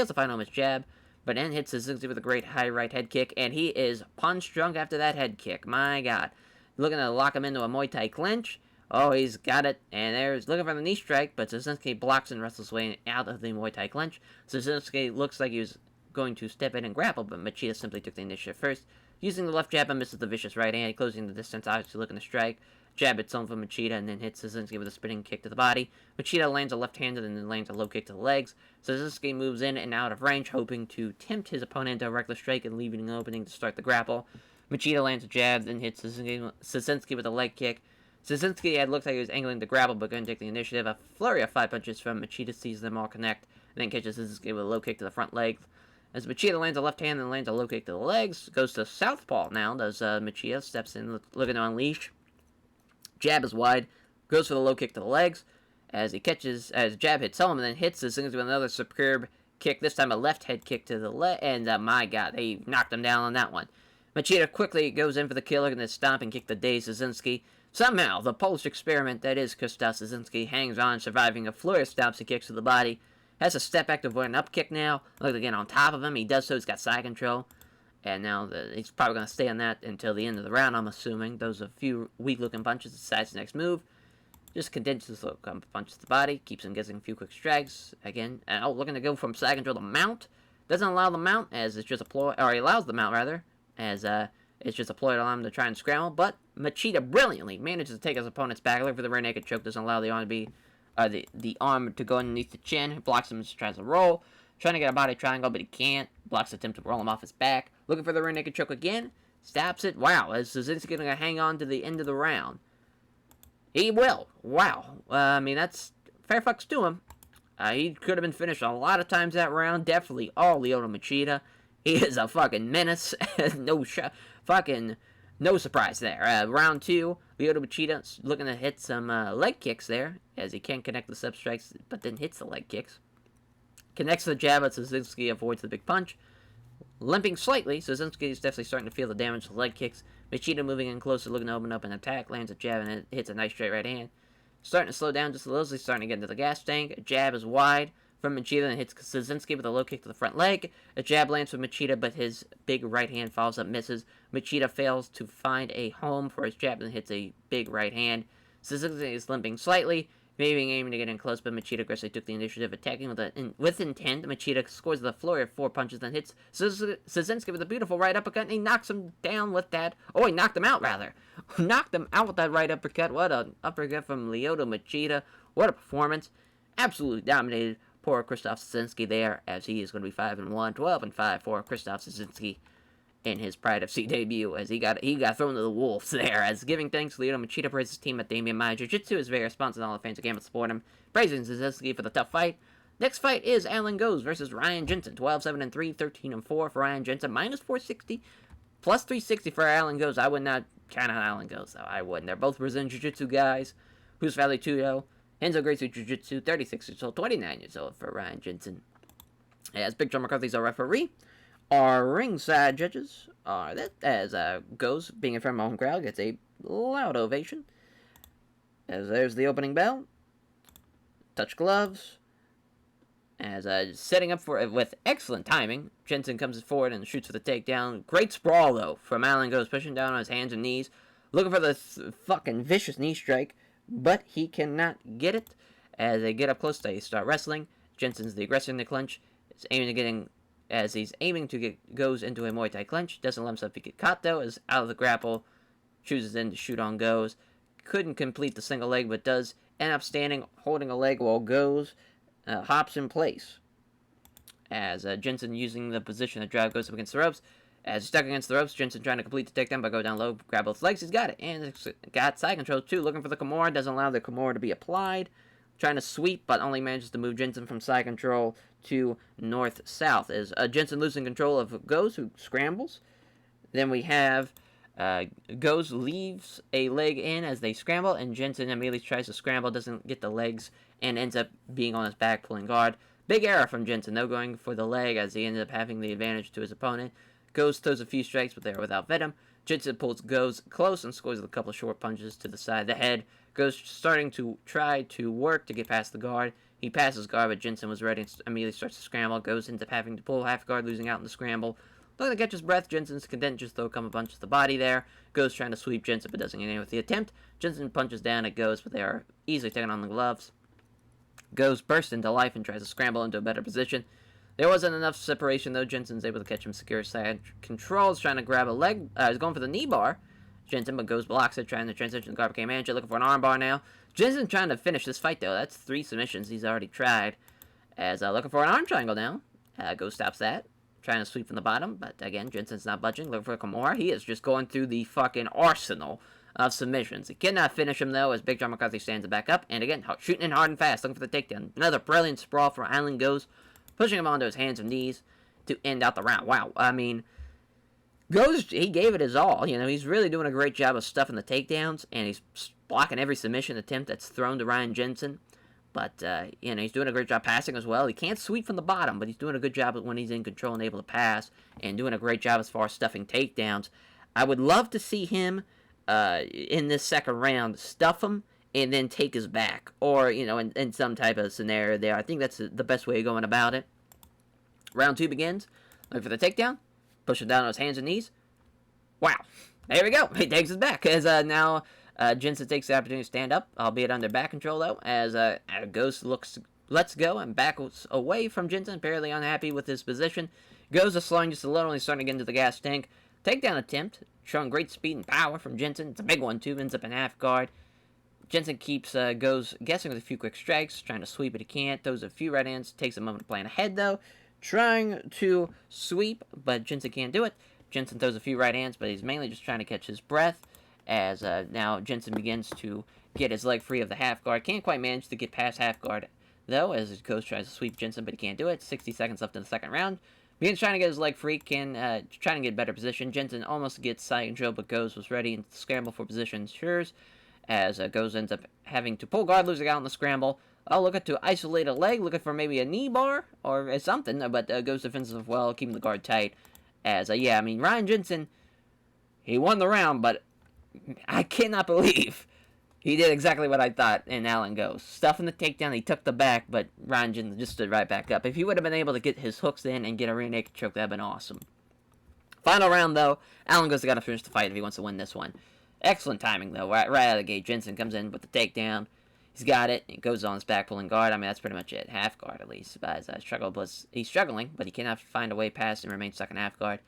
A: to find home his jab, but then hits Szynski with a great high right head kick, and he is punch drunk after that head kick. My God. looking to lock him into a Muay Thai clinch. Oh, he's got it, and there's looking for the knee strike, but Szynski blocks and wrestles his way out of the Muay Thai clinch. Szynski looks like he was going to step in and grapple, but Machida simply took the initiative first. Using the left jab and misses the vicious right hand, closing the distance, obviously looking to strike. Jab hits home from Machida and then hits Szynski with a spinning kick to the body. Machida lands a left-handed and then lands a low kick to the legs. Szynski moves in and out of range, hoping to tempt his opponent into a reckless strike and leaving an opening to start the grapple. Machida lands a jab, then hits Szynski with a leg kick. Szynski had looked like he was angling to grapple, but couldn't take the initiative. A flurry of 5 punches from Machida sees them all connect, and then catches Szynski with a low kick to the front leg. As Machida lands a left hand and lands a low kick to the legs, goes to southpaw now, does Machida, steps in, looking to unleash. Jab is wide, goes for the low kick to the legs, as jab hits home, and then hits Szynski with another superb kick, this time a left head kick to the leg, and my god, they knocked him down on that one. Machida quickly goes in for the kill, looking to stomp and kick the dazed Szynski. Somehow, the Polish experiment that is Krzysztof Szynski hangs on, surviving a flurry of stomps and kicks to the body. Has a step back to avoid an up kick now. Look to get on top of him. He does so. He's got side control. And now he's probably going to stay on that until the end of the round, I'm assuming. Those are a few weak-looking punches. Decides the next move. Just condenses the punches to the body. Keeps him guessing a few quick strikes. Again, looking to go from side control to mount. Doesn't allow the mount, as it's just a ploy. Or he allows the mount, rather. As it's just a ploy to allow him to try and scramble. But Machida brilliantly manages to take his opponent's back. Looking for the rear naked choke. Doesn't allow the arm to be... the arm to go underneath the chin. Blocks him and just tries to roll. Trying to get a body triangle, but he can't. Blocks the attempt to roll him off his back. Looking for the rear naked choke again. Stops it. Wow, is Szynski going to hang on to the end of the round? He will. Wow. I mean, that's fair fucks to him. He could have been finished a lot of times that round. Definitely all Lyoto Machida. He is a fucking menace. No surprise there. Round 2, Lyoto Machida looking to hit some leg kicks there, as he can't connect the sub strikes, but then hits the leg kicks. Connects the jab, but Szynski avoids the big punch. Limping slightly, Szynski is definitely starting to feel the damage of the leg kicks. Machida moving in closer, looking to open up an attack, lands a jab, and it hits a nice straight right hand. Starting to slow down just a little, so he's starting to get into the gas tank. A jab is wide from Machida and hits Szynski with a low kick to the front leg. A jab lands from Machida, but his big right hand follows up, misses. Machida fails to find a home for his jab and hits a big right hand. Szynski is limping slightly, maybe aiming to get in close, but Machida aggressively took the initiative, attacking with intent. Machida scores the flurry of 4 punches, then hits Szynski with a beautiful right uppercut, and he knocks him down with that. Oh, he knocked him out, rather. Knocked him out with that right uppercut. What an uppercut from Lyoto Machida. What a performance. Absolutely dominated poor Krzysztof Szynski there, as he is going to be 5-1, 12-5 for Krzysztof Szynski in his Pride FC debut, as he got thrown to the wolves there. As giving thanks, Lyoto Machida praises his team at WMMA Jiu-Jitsu is very responsive to all the fans who came to support him, praising Szynski for the tough fight. Next fight is Alan Goes versus Ryan Jensen, 12-7-3, 13-4 for Ryan Jensen, minus 460, plus 360 for Alan Goes. I would not count out Alan Goes, though. I wouldn't. They're both Brazilian Jiu-Jitsu guys. Who's Valley Tudo? Enzo Gracie Jiu-Jitsu, 36 years old, 29 years old for Ryan Jensen. As Big John McCarthy's our referee, our ringside judges are Goes, being in front of my home crowd, gets a loud ovation. As there's the opening bell. Touch gloves. As setting up for it with excellent timing, Jensen comes forward and shoots for the takedown. Great sprawl, though, from Alan Goes, pushing down on his hands and knees, looking for the fucking vicious knee strike, but he cannot get it. As they get up close, they start wrestling. Jensen's the aggressor in the clinch. He's aiming to get Goes into a Muay Thai clinch. Doesn't let himself get caught, though, as out of the grapple, chooses then to shoot on Goes. Couldn't complete the single leg, but does end up standing, holding a leg while Goes hops in place. As Jensen using the position that drive Goes up against the ropes. As stuck against the ropes, Jensen trying to complete the takedown by go down low, grab both legs. He's got it, and it's got side control too. Looking for the Kimura, doesn't allow the Kimura to be applied. Trying to sweep, but only manages to move Jensen from side control to north-south. As Jensen losing control of Goes, who scrambles. Then we have Goes leaves a leg in as they scramble, and Jensen immediately tries to scramble, doesn't get the legs, and ends up being on his back, pulling guard. Big error from Jensen, though, going for the leg as he ended up having the advantage to his opponent. Goes throws a few strikes, but they are without venom. Jensen pulls Goes close and scores with a couple of short punches to the side of the head. Goes starting to try to work to get past the guard. He passes guard, but Jensen was ready and immediately starts to scramble. Goes ends up having to pull half guard, losing out in the scramble. Looking to catch his breath, Jensen's content just throw a couple punches to the body there. Goes trying to sweep Jensen, but doesn't get any with the attempt. Jensen punches down at Goes, but they are easily taking on the gloves. Goes bursts into life and tries to scramble into a better position. There wasn't enough separation, though. Jensen's able to catch him secure side controls, trying to grab a leg. He's going for the knee bar. Jensen, but Goes blocks it, trying to transition to Garbage Can Manager, looking for an arm bar now. Jensen trying to finish this fight, though. That's 3 submissions he's already tried. As looking for an arm triangle now. Goes stops that. Trying to sweep from the bottom, but again, Jensen's not budging. Looking for Kimura. He is just going through the fucking arsenal of submissions. He cannot finish him, though, as Big John McCarthy stands it back up. And again, shooting in hard and fast, looking for the takedown. Another brilliant sprawl for Allen Goes, pushing him onto his hands and knees to end out the round. Wow, I mean, Goes, he gave it his all. You know, he's really doing a great job of stuffing the takedowns, and he's blocking every submission attempt that's thrown to Ryan Jensen. But, you know, he's doing a great job passing as well. He can't sweep from the bottom, but he's doing a good job when he's in control and able to pass, and doing a great job as far as stuffing takedowns. I would love to see him, in this second round, stuff him, and then take his back. Or, you know, in some type of scenario there. I think that's the best way of going about it. Round 2 begins. Looking for the takedown. Push him down on his hands and knees. Wow. There we go. He takes his back. As now Jensen takes the opportunity to stand up, albeit under back control, though. As Goes lets go and backs away from Jensen, apparently unhappy with his position. Goes is slowing just a little, and he's starting to get into the gas tank. Takedown attempt, showing great speed and power from Jensen. It's a big one, too. Ends up in half guard. Jensen keeps Goes guessing with a few quick strikes, trying to sweep, but he can't. Throws a few right hands. Takes a moment to plan ahead, though. Trying to sweep, but Jensen can't do it. Jensen throws a few right hands, but he's mainly just trying to catch his breath. As now Jensen begins to get his leg free of the half guard. Can't quite manage to get past half guard, though, as Goes tries to sweep Jensen, but he can't do it. 60 seconds left in the second round. Begins trying to get his leg free, trying to get a better position. Jensen almost gets side control, but Goes was ready and scramble for position ensures. As Goes ends up having to pull guard, losing out on the scramble. Looking to isolate a leg, looking for maybe a knee bar or something, but Goes defensive well, keeping the guard tight. As, yeah, I mean, Ryan Jensen, he won the round, but I cannot believe he did exactly what I thought in Allen Goes. Stuffing the takedown, he took the back, but Ryan Jensen just stood right back up. If he would have been able to get his hooks in and get a rear naked choke, that would have been awesome. Final round, though, Allen Goes got to finish the fight if he wants to win this one. Excellent timing, though. Right out of the gate, Jensen comes in with the takedown. He's got it. He goes on his back pulling guard. I mean, that's pretty much it. Half guard, at least. But he's struggling, but he cannot find a way past and remains stuck in half guard.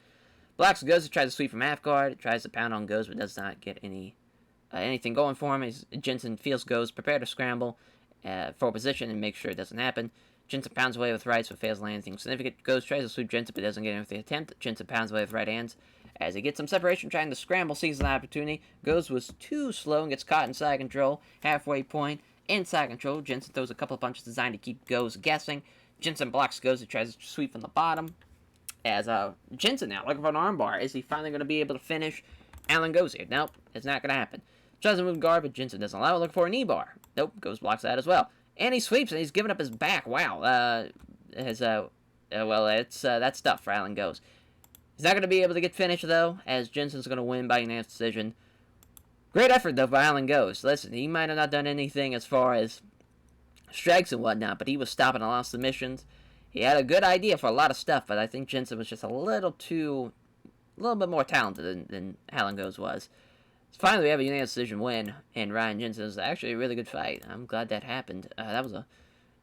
A: Blocks Goes, tries to sweep from half guard. Tries to pound on Goes, but does not get anything going for him. Jensen feels Goes, prepare to scramble for position and make sure it doesn't happen. Jensen pounds away with rights, but fails to land anything significant. Goes tries to sweep Jensen, but doesn't get anything with the attempt. Jensen pounds away with right hands. As he gets some separation, trying to scramble, sees an opportunity. Goes was too slow and gets caught in side control. Halfway point. Inside control, Jensen throws a couple of punches designed to keep Goes guessing. Jensen blocks Goes, he tries to sweep from the bottom. As Jensen now looking for an armbar. Is he finally going to be able to finish Allen Goes here? Nope, it's not going to happen. Tries to move guard, but Jensen doesn't allow it. Looking for a knee bar. Nope, Goes blocks that as well. And he sweeps, and he's giving up his back. Wow. That's tough for Allen Goes. He's not going to be able to get finished, though, as Jensen's going to win by unanimous decision. Great effort, though, by Allen Goes. Listen, he might have not done anything as far as strikes and whatnot, but he was stopping a lot of submissions. He had a good idea for a lot of stuff, but I think Jensen was just a little bit more talented than Allen Goes was. So finally, we have a unanimous decision win, and Ryan Jensen. It was actually a really good fight. I'm glad that happened. That was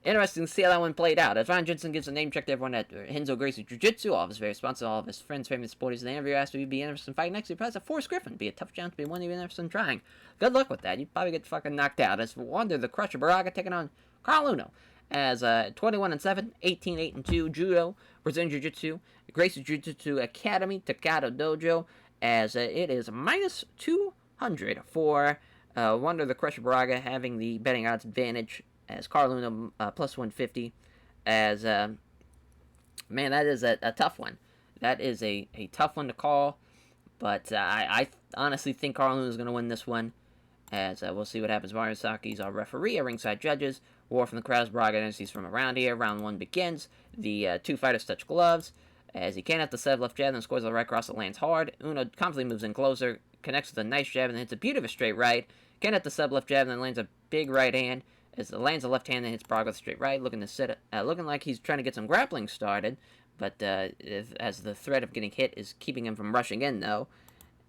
A: interesting to see how that one played out. As Ryan Jensen gives a name check to everyone at Henzo Gracie Jiu-Jitsu, all of his very sponsors, all of his friends, family, supporters in the interview asked if he'd be interested in fighting next to Prize of Forrest Griffin. Be a tough chance to be one even interested in trying. Good luck with that. You'd probably get fucking knocked out. As Wonder the Crusher Baraga taking on Carl Uno. As 21-7, 18-8-2 Judo, Brazilian Jiu-Jitsu, Gracie Jiu-Jitsu Academy, Takado Dojo. As it is minus 200 for Wonder the Crusher Baraga having the betting odds advantage. As Carl Uno plus 150. As man, that is a tough one. That is a tough one to call. But I honestly think Carl Uno is going to win this one. As we'll see what happens. Mario Saki's our referee, our ringside judges. War from the crowds, Braga Dynasties from around here. Round 1 begins. The two fighters touch gloves. As he can't have the set left jab and scores the right cross that lands hard. Uno confidently moves in closer. Connects with a nice jab and hits a beautiful straight right. Can't have the sub left jab and then lands a big right hand. As it lands a left hand and hits Braga with a straight right. Looking to looking like he's trying to get some grappling started. but as the threat of getting hit is keeping him from rushing in, though.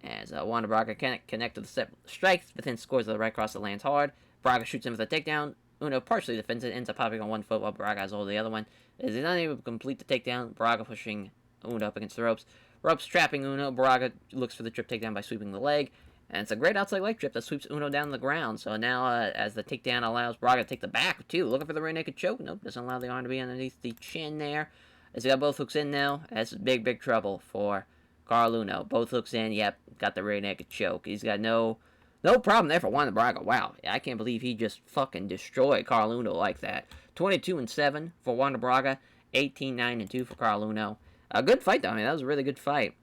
A: As Juan Braga can't connect to the step strikes, but then scores the right cross that lands hard. Braga shoots him with a takedown. Uno partially defends it, ends up popping on one foot while Braga has hold of the other one. As he's unable to complete the takedown, Braga pushing Uno up against the ropes. Ropes trapping Uno. Braga looks for the trip takedown by sweeping the leg. And it's a great outside leg trip that sweeps Uno down to the ground. So now, as the takedown allows Braga to take the back, too. Looking for the rear naked choke. Nope, doesn't allow the arm to be underneath the chin there. As he got both hooks in now, that's big, big trouble for Carl Uno. Both hooks in, yep, got the rear naked choke. He's got no problem there for Juan Braga. Wow, I can't believe he just fucking destroyed Carl Uno like that. 22-7 for Juan Braga, 18-9-2 for Carl Uno. A good fight, though. I mean, that was a really good fight.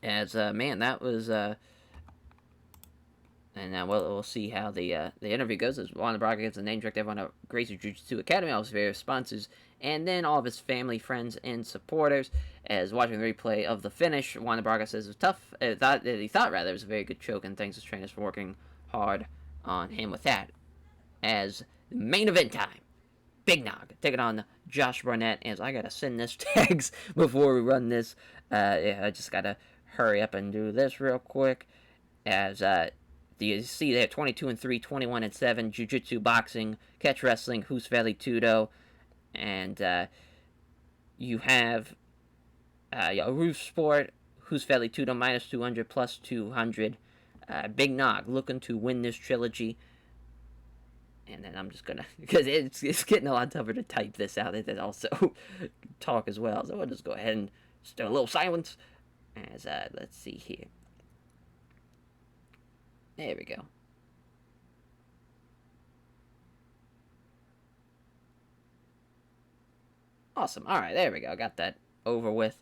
A: As, man, that was, and now we'll see how the interview goes as Juan Braga gives the name check to everyone at Gracie Jiu-Jitsu Academy, all his various sponsors, and then all of his family, friends, and supporters. As watching the replay of the finish, Juan Braga says it was tough. He thought it was a very good choke, and thanks his trainers for working hard on him with that. As main event time, Big Nog taking on Josh Burnett. As I gotta send this tags before we run this. Yeah, I just gotta hurry up and do this real quick. As you see there, 22-3, 21-7, Jiu-Jitsu, boxing, catch wrestling, Hoos Valley Tudo, and you have Roof Sport, Hoos Valley Tudo, minus 200, plus 200. Big Nog looking to win this trilogy. And then I'm just gonna, because it's getting a lot tougher to type this out and then also talk as well. So we'll just go ahead and just do a little silence. As let's see here. There we go. Awesome. All right, there we go. Got that over with.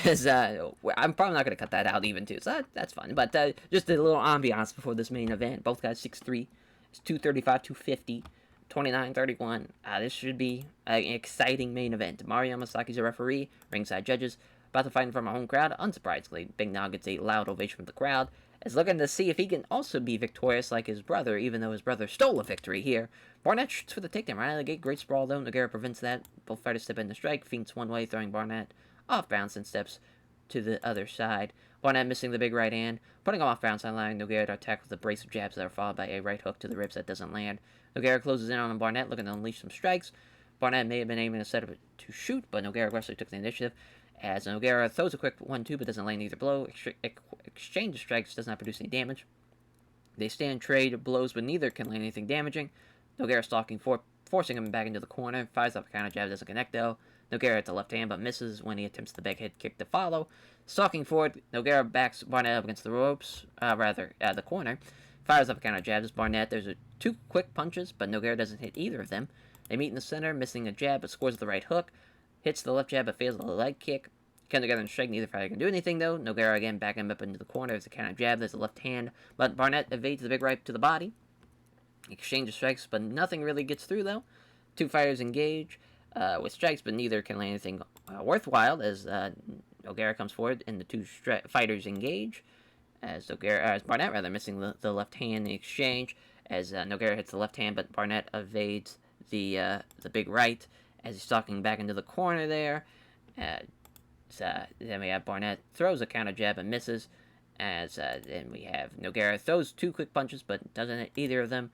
A: As I'm probably not gonna cut that out even too, so that's fun. But just a little ambiance before this main event. Both guys 6'3", it's 235, 250, 29, 31. This should be an exciting main event. Mario Yamasaki's a referee. Ringside judges. About to fight in front of a home crowd. Unsurprisingly, Big Nog gets a loud ovation from the crowd. Is looking to see if he can also be victorious like his brother, even though his brother stole a victory here. Barnett shoots for the takedown right out of the gate. Great sprawl, though. Nogueira prevents that. Both fighters step in to strike. Feints one way, throwing Barnett off balance and steps to the other side. Barnett missing the big right hand, putting him off balance and allowing Nogueira to attack with a brace of jabs that are followed by a right hook to the ribs that doesn't land. Nogueira closes in on Barnett, looking to unleash some strikes. Barnett may have been aiming to set up to shoot, but Nogueira aggressively took the initiative. As Nogueira throws a quick 1-2 but doesn't land either blow. Exchange of strikes does not produce any damage. They stand trade blows but neither can land anything damaging. Nogueira stalking forcing him back into the corner. Fires up a counter jab, doesn't connect though. Nogueira at the left hand but misses when he attempts the back head kick to follow. Stalking forward, Nogueira backs Barnett up against the ropes, the corner. Fires up a counter jab as Barnett. There's two quick punches but Nogueira doesn't hit either of them. They meet in the center, missing a jab but scores the right hook. Hits the left jab but fails the leg kick. Come together and strike. Neither fighter can do anything though. Nogueira again backing him up into the corner. There's a counter jab. There's a left hand. But Barnett evades the big right to the body. Exchange of strikes, but nothing really gets through though. Two fighters engage with strikes, but neither can land anything worthwhile as Nogueira comes forward and the two fighters engage. As Barnett missing the left hand in the exchange. As Nogueira hits the left hand, but Barnett evades the big right. As he's stalking back into the corner there. Then we have Barnett throws a counter jab and misses. As then we have Nogueira throws two quick punches but doesn't hit either of them.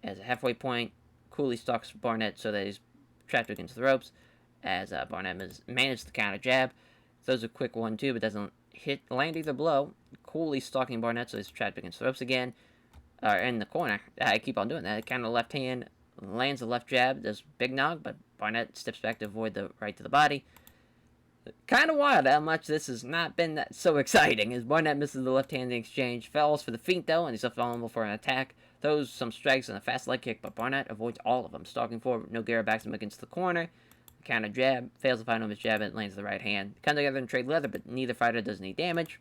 A: As a halfway point, Cooley stalks Barnett so that he's trapped against the ropes. As Barnett manages the counter jab. Throws a quick 1-2 but doesn't land either blow. Cooley stalking Barnett so he's trapped against the ropes again. In the corner. I keep on doing that. Counter left hand. Lands the left jab, does Big Nog, but Barnett steps back to avoid the right to the body. Kind of wild how much this has not been so exciting, as Barnett misses the left hand in the exchange, falls for the feint though, and he's vulnerable for an attack, throws some strikes and a fast leg kick, but Barnett avoids all of them. Stalking forward, Nogueira backs him against the corner, counter jab, fails to find him his jab, and lands the right hand. Come together and trade leather, but neither fighter does any damage.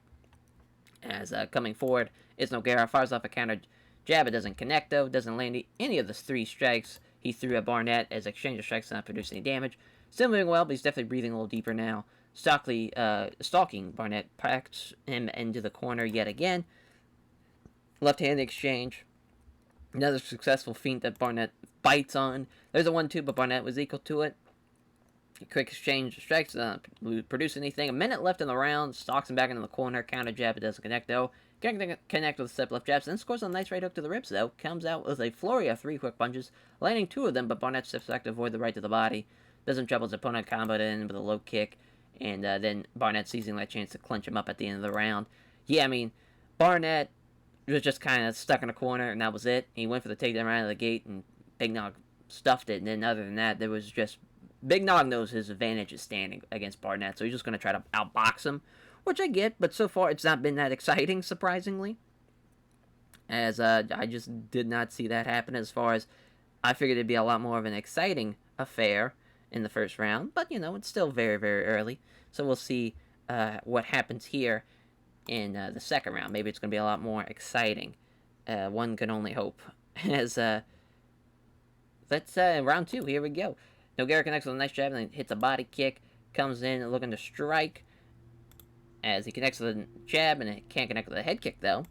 A: As coming forward is Nogueira, fires off a counter jab, it doesn't connect though, doesn't land any of the three strikes he threw at Barnett, as exchange of strikes does not produce any damage. Still moving well, but he's definitely breathing a little deeper now. Stalking Barnett, packs him into the corner yet again. Left-hand exchange. Another successful feint that Barnett bites on. There's a 1-2, but Barnett was equal to it. Quick exchange of strikes, produce anything. A minute left in the round. Stalks him back into the corner. Counter jab. It doesn't connect though. Can connect with a step left jabs. Then scores a nice right hook to the ribs though. Comes out with a flurry of 3 quick punches, landing 2 of them. But Barnett steps back to avoid the right to the body. Doesn't trouble his opponent. Comboed in with a low kick, and then Barnett seizing that chance to clinch him up at the end of the round. Yeah, I mean, Barnett was just kind of stuck in a corner, and that was it. He went for the takedown right out of the gate, and Big Nog stuffed it. And then other than that, there was just Big Nog knows his advantage is standing against Barnett, so he's just going to try to outbox him, which I get, but so far it's not been that exciting, surprisingly, as I just did not see that happen. As far as I figured it'd be a lot more of an exciting affair in the first round, but, you know, it's still very, very early, so we'll see what happens here in the second round. Maybe it's going to be a lot more exciting. One can only hope. As let's round 2, here we go. Nogueira connects with a nice jab and then hits a body kick. Comes in looking to strike. As he connects with a jab and it can't connect with a head kick though.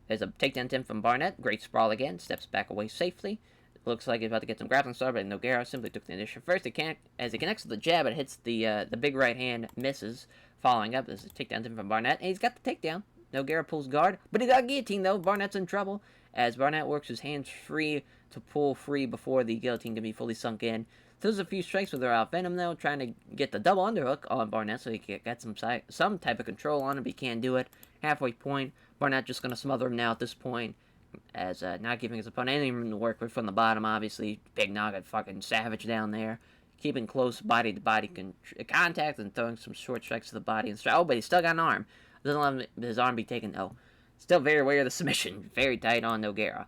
A: There's a takedown attempt from Barnett. Great sprawl again. Steps back away safely. Looks like he's about to get some grappling started, but Nogueira simply took the initiative first. As he connects with the jab, it hits the big right hand, misses. Following up, there's a takedown attempt from Barnett, and he's got the takedown. Nogueira pulls guard, but he got guillotine though. Barnett's in trouble as Barnett works his hands free to pull free before the guillotine can be fully sunk in. Throws a few strikes with her out Venom though, trying to get the double underhook on Barnett so he can get some type of control on him, but he can't do it. Halfway point, Barnett just going to smother him now at this point, as not giving his opponent any room to work with from the bottom, obviously. Big Nog at fucking savage down there. Keeping close body-to-body contact and throwing some short strikes to the body. And oh, but he's still got an arm. Doesn't let his arm be taken, though. Still very aware of the submission. Very tight on Nogueira.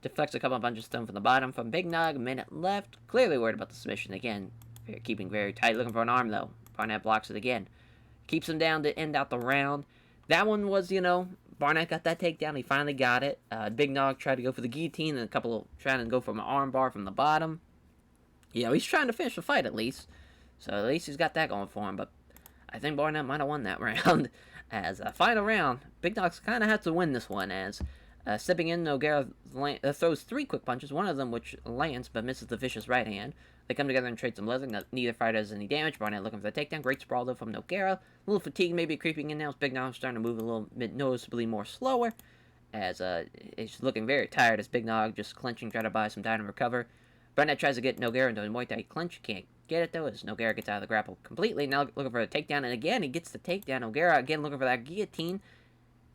A: Deflects a couple of punches thrown from the bottom from Big Nog. A minute left. Clearly worried about the submission again. Keeping very tight. Looking for an arm, though. Barnett blocks it again. Keeps him down to end out the round. That one was, you know, Barnett got that takedown. He finally got it. Big Nog tried to go for the guillotine and trying to go for an arm bar from the bottom. You know, he's trying to finish the fight at least. So at least he's got that going for him. But I think Barnett might have won that round. As a final round, Big Nog kind of had to win this one as stepping in, Nogueira throws 3 quick punches, one of them which lands but misses the vicious right hand. They come together and trade some leather. Neither fighter does any damage. Barnett looking for the takedown. Great sprawl though from Nogueira. A little fatigue maybe creeping in now as Big Nog starting to move a little bit noticeably more slower. As he's looking very tired as Big Nog just clenching, trying to buy some time to recover. Burnett tries to get Nogueira into a Muay Thai clinch. Can't get it though as Nogueira gets out of the grapple completely. Now looking for a takedown, and again he gets the takedown. Nogueira again looking for that guillotine.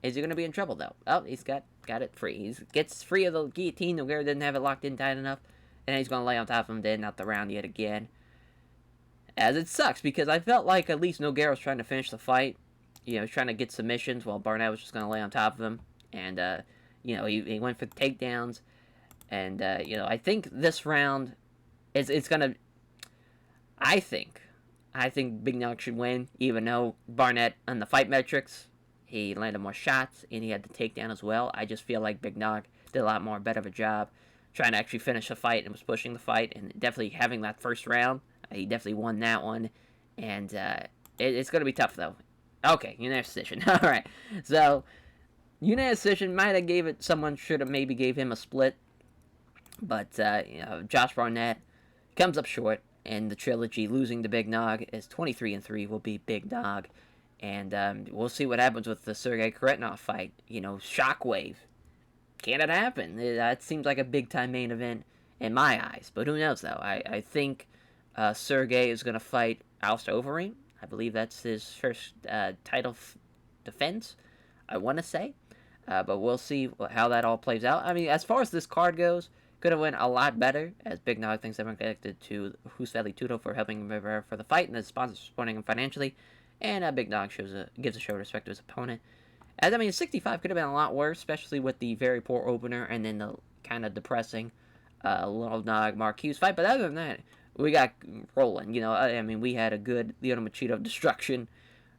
A: Is he going to be in trouble though? Oh, he's got it free. He gets free of the guillotine. Nogueira didn't have it locked in tight enough. And he's going to lay on top of him to end out the round yet again. As it sucks because I felt like at least Nogueira was trying to finish the fight. You know, he's trying to get submissions while Barnett was just going to lay on top of him. And, you know, he went for the takedowns. And, you know, I think this round it's going to... I think Big Nog should win, even though Barnett on the fight metrics, he landed more shots and he had the takedown as well. I just feel like Big Nog did a lot more better of a job trying to actually finish the fight and was pushing the fight and definitely having that first round. He definitely won that one. And it's going to be tough, though. Okay, unanimous decision. All right. So, unanimous decision might have gave it, someone should have maybe gave him a split. But, you know, Josh Barnett comes up short. And the trilogy losing to Big Nog is 23-3 will be Big Nog. And we'll see what happens with the Sergey Karetnov fight. You know, Shockwave. Can it happen? That seems like a big-time main event in my eyes. But who knows, though? I think Sergey is going to fight Alistair Overeem. I believe that's his first title defense, I want to say. But we'll see how that all plays out. I mean, as far as this card goes, could have went a lot better, as Big Nog thinks everyone connected to Who's Valley Tudo for helping him prepare for the fight, and the sponsors supporting him financially. And Big Nog gives a show of respect to his opponent. As I mean, 65 could have been a lot worse, especially with the very poor opener and then the kind of depressing Little Nog Mark Hughes fight. But other than that, we got rolling. You know, I mean, we had a good Lyoto Machida destruction.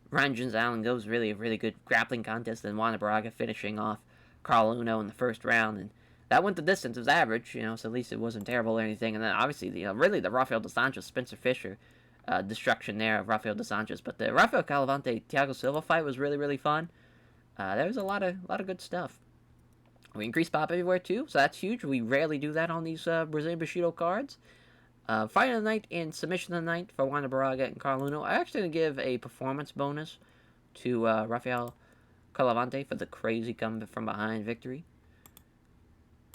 A: Ryan Jones Allen goes really a really good grappling contest, and Juan Braga finishing off Carl Uno in the first round, and that went the distance. It was average, you know, so at least it wasn't terrible or anything. And then obviously, you know, really the Rafael dos Anjos, Spencer Fisher destruction there of Rafael dos Anjos. But the Rafael Calavante Thiago Silva fight was really really fun. There was a lot of good stuff. We increased pop everywhere too, so that's huge. We rarely do that on these Brazilian Bushido cards. Fight of the night and submission of the night for Wanda Baraga and Carl Uno. I'm actually going to give a performance bonus to Rafael Calavante for the crazy come from behind victory.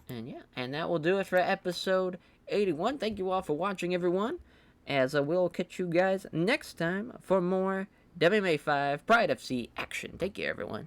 A: And yeah, and that will do it for episode 81. Thank you all for watching, everyone. As I will catch you guys next time for more WMMA 5 Pride FC action. Take care, everyone.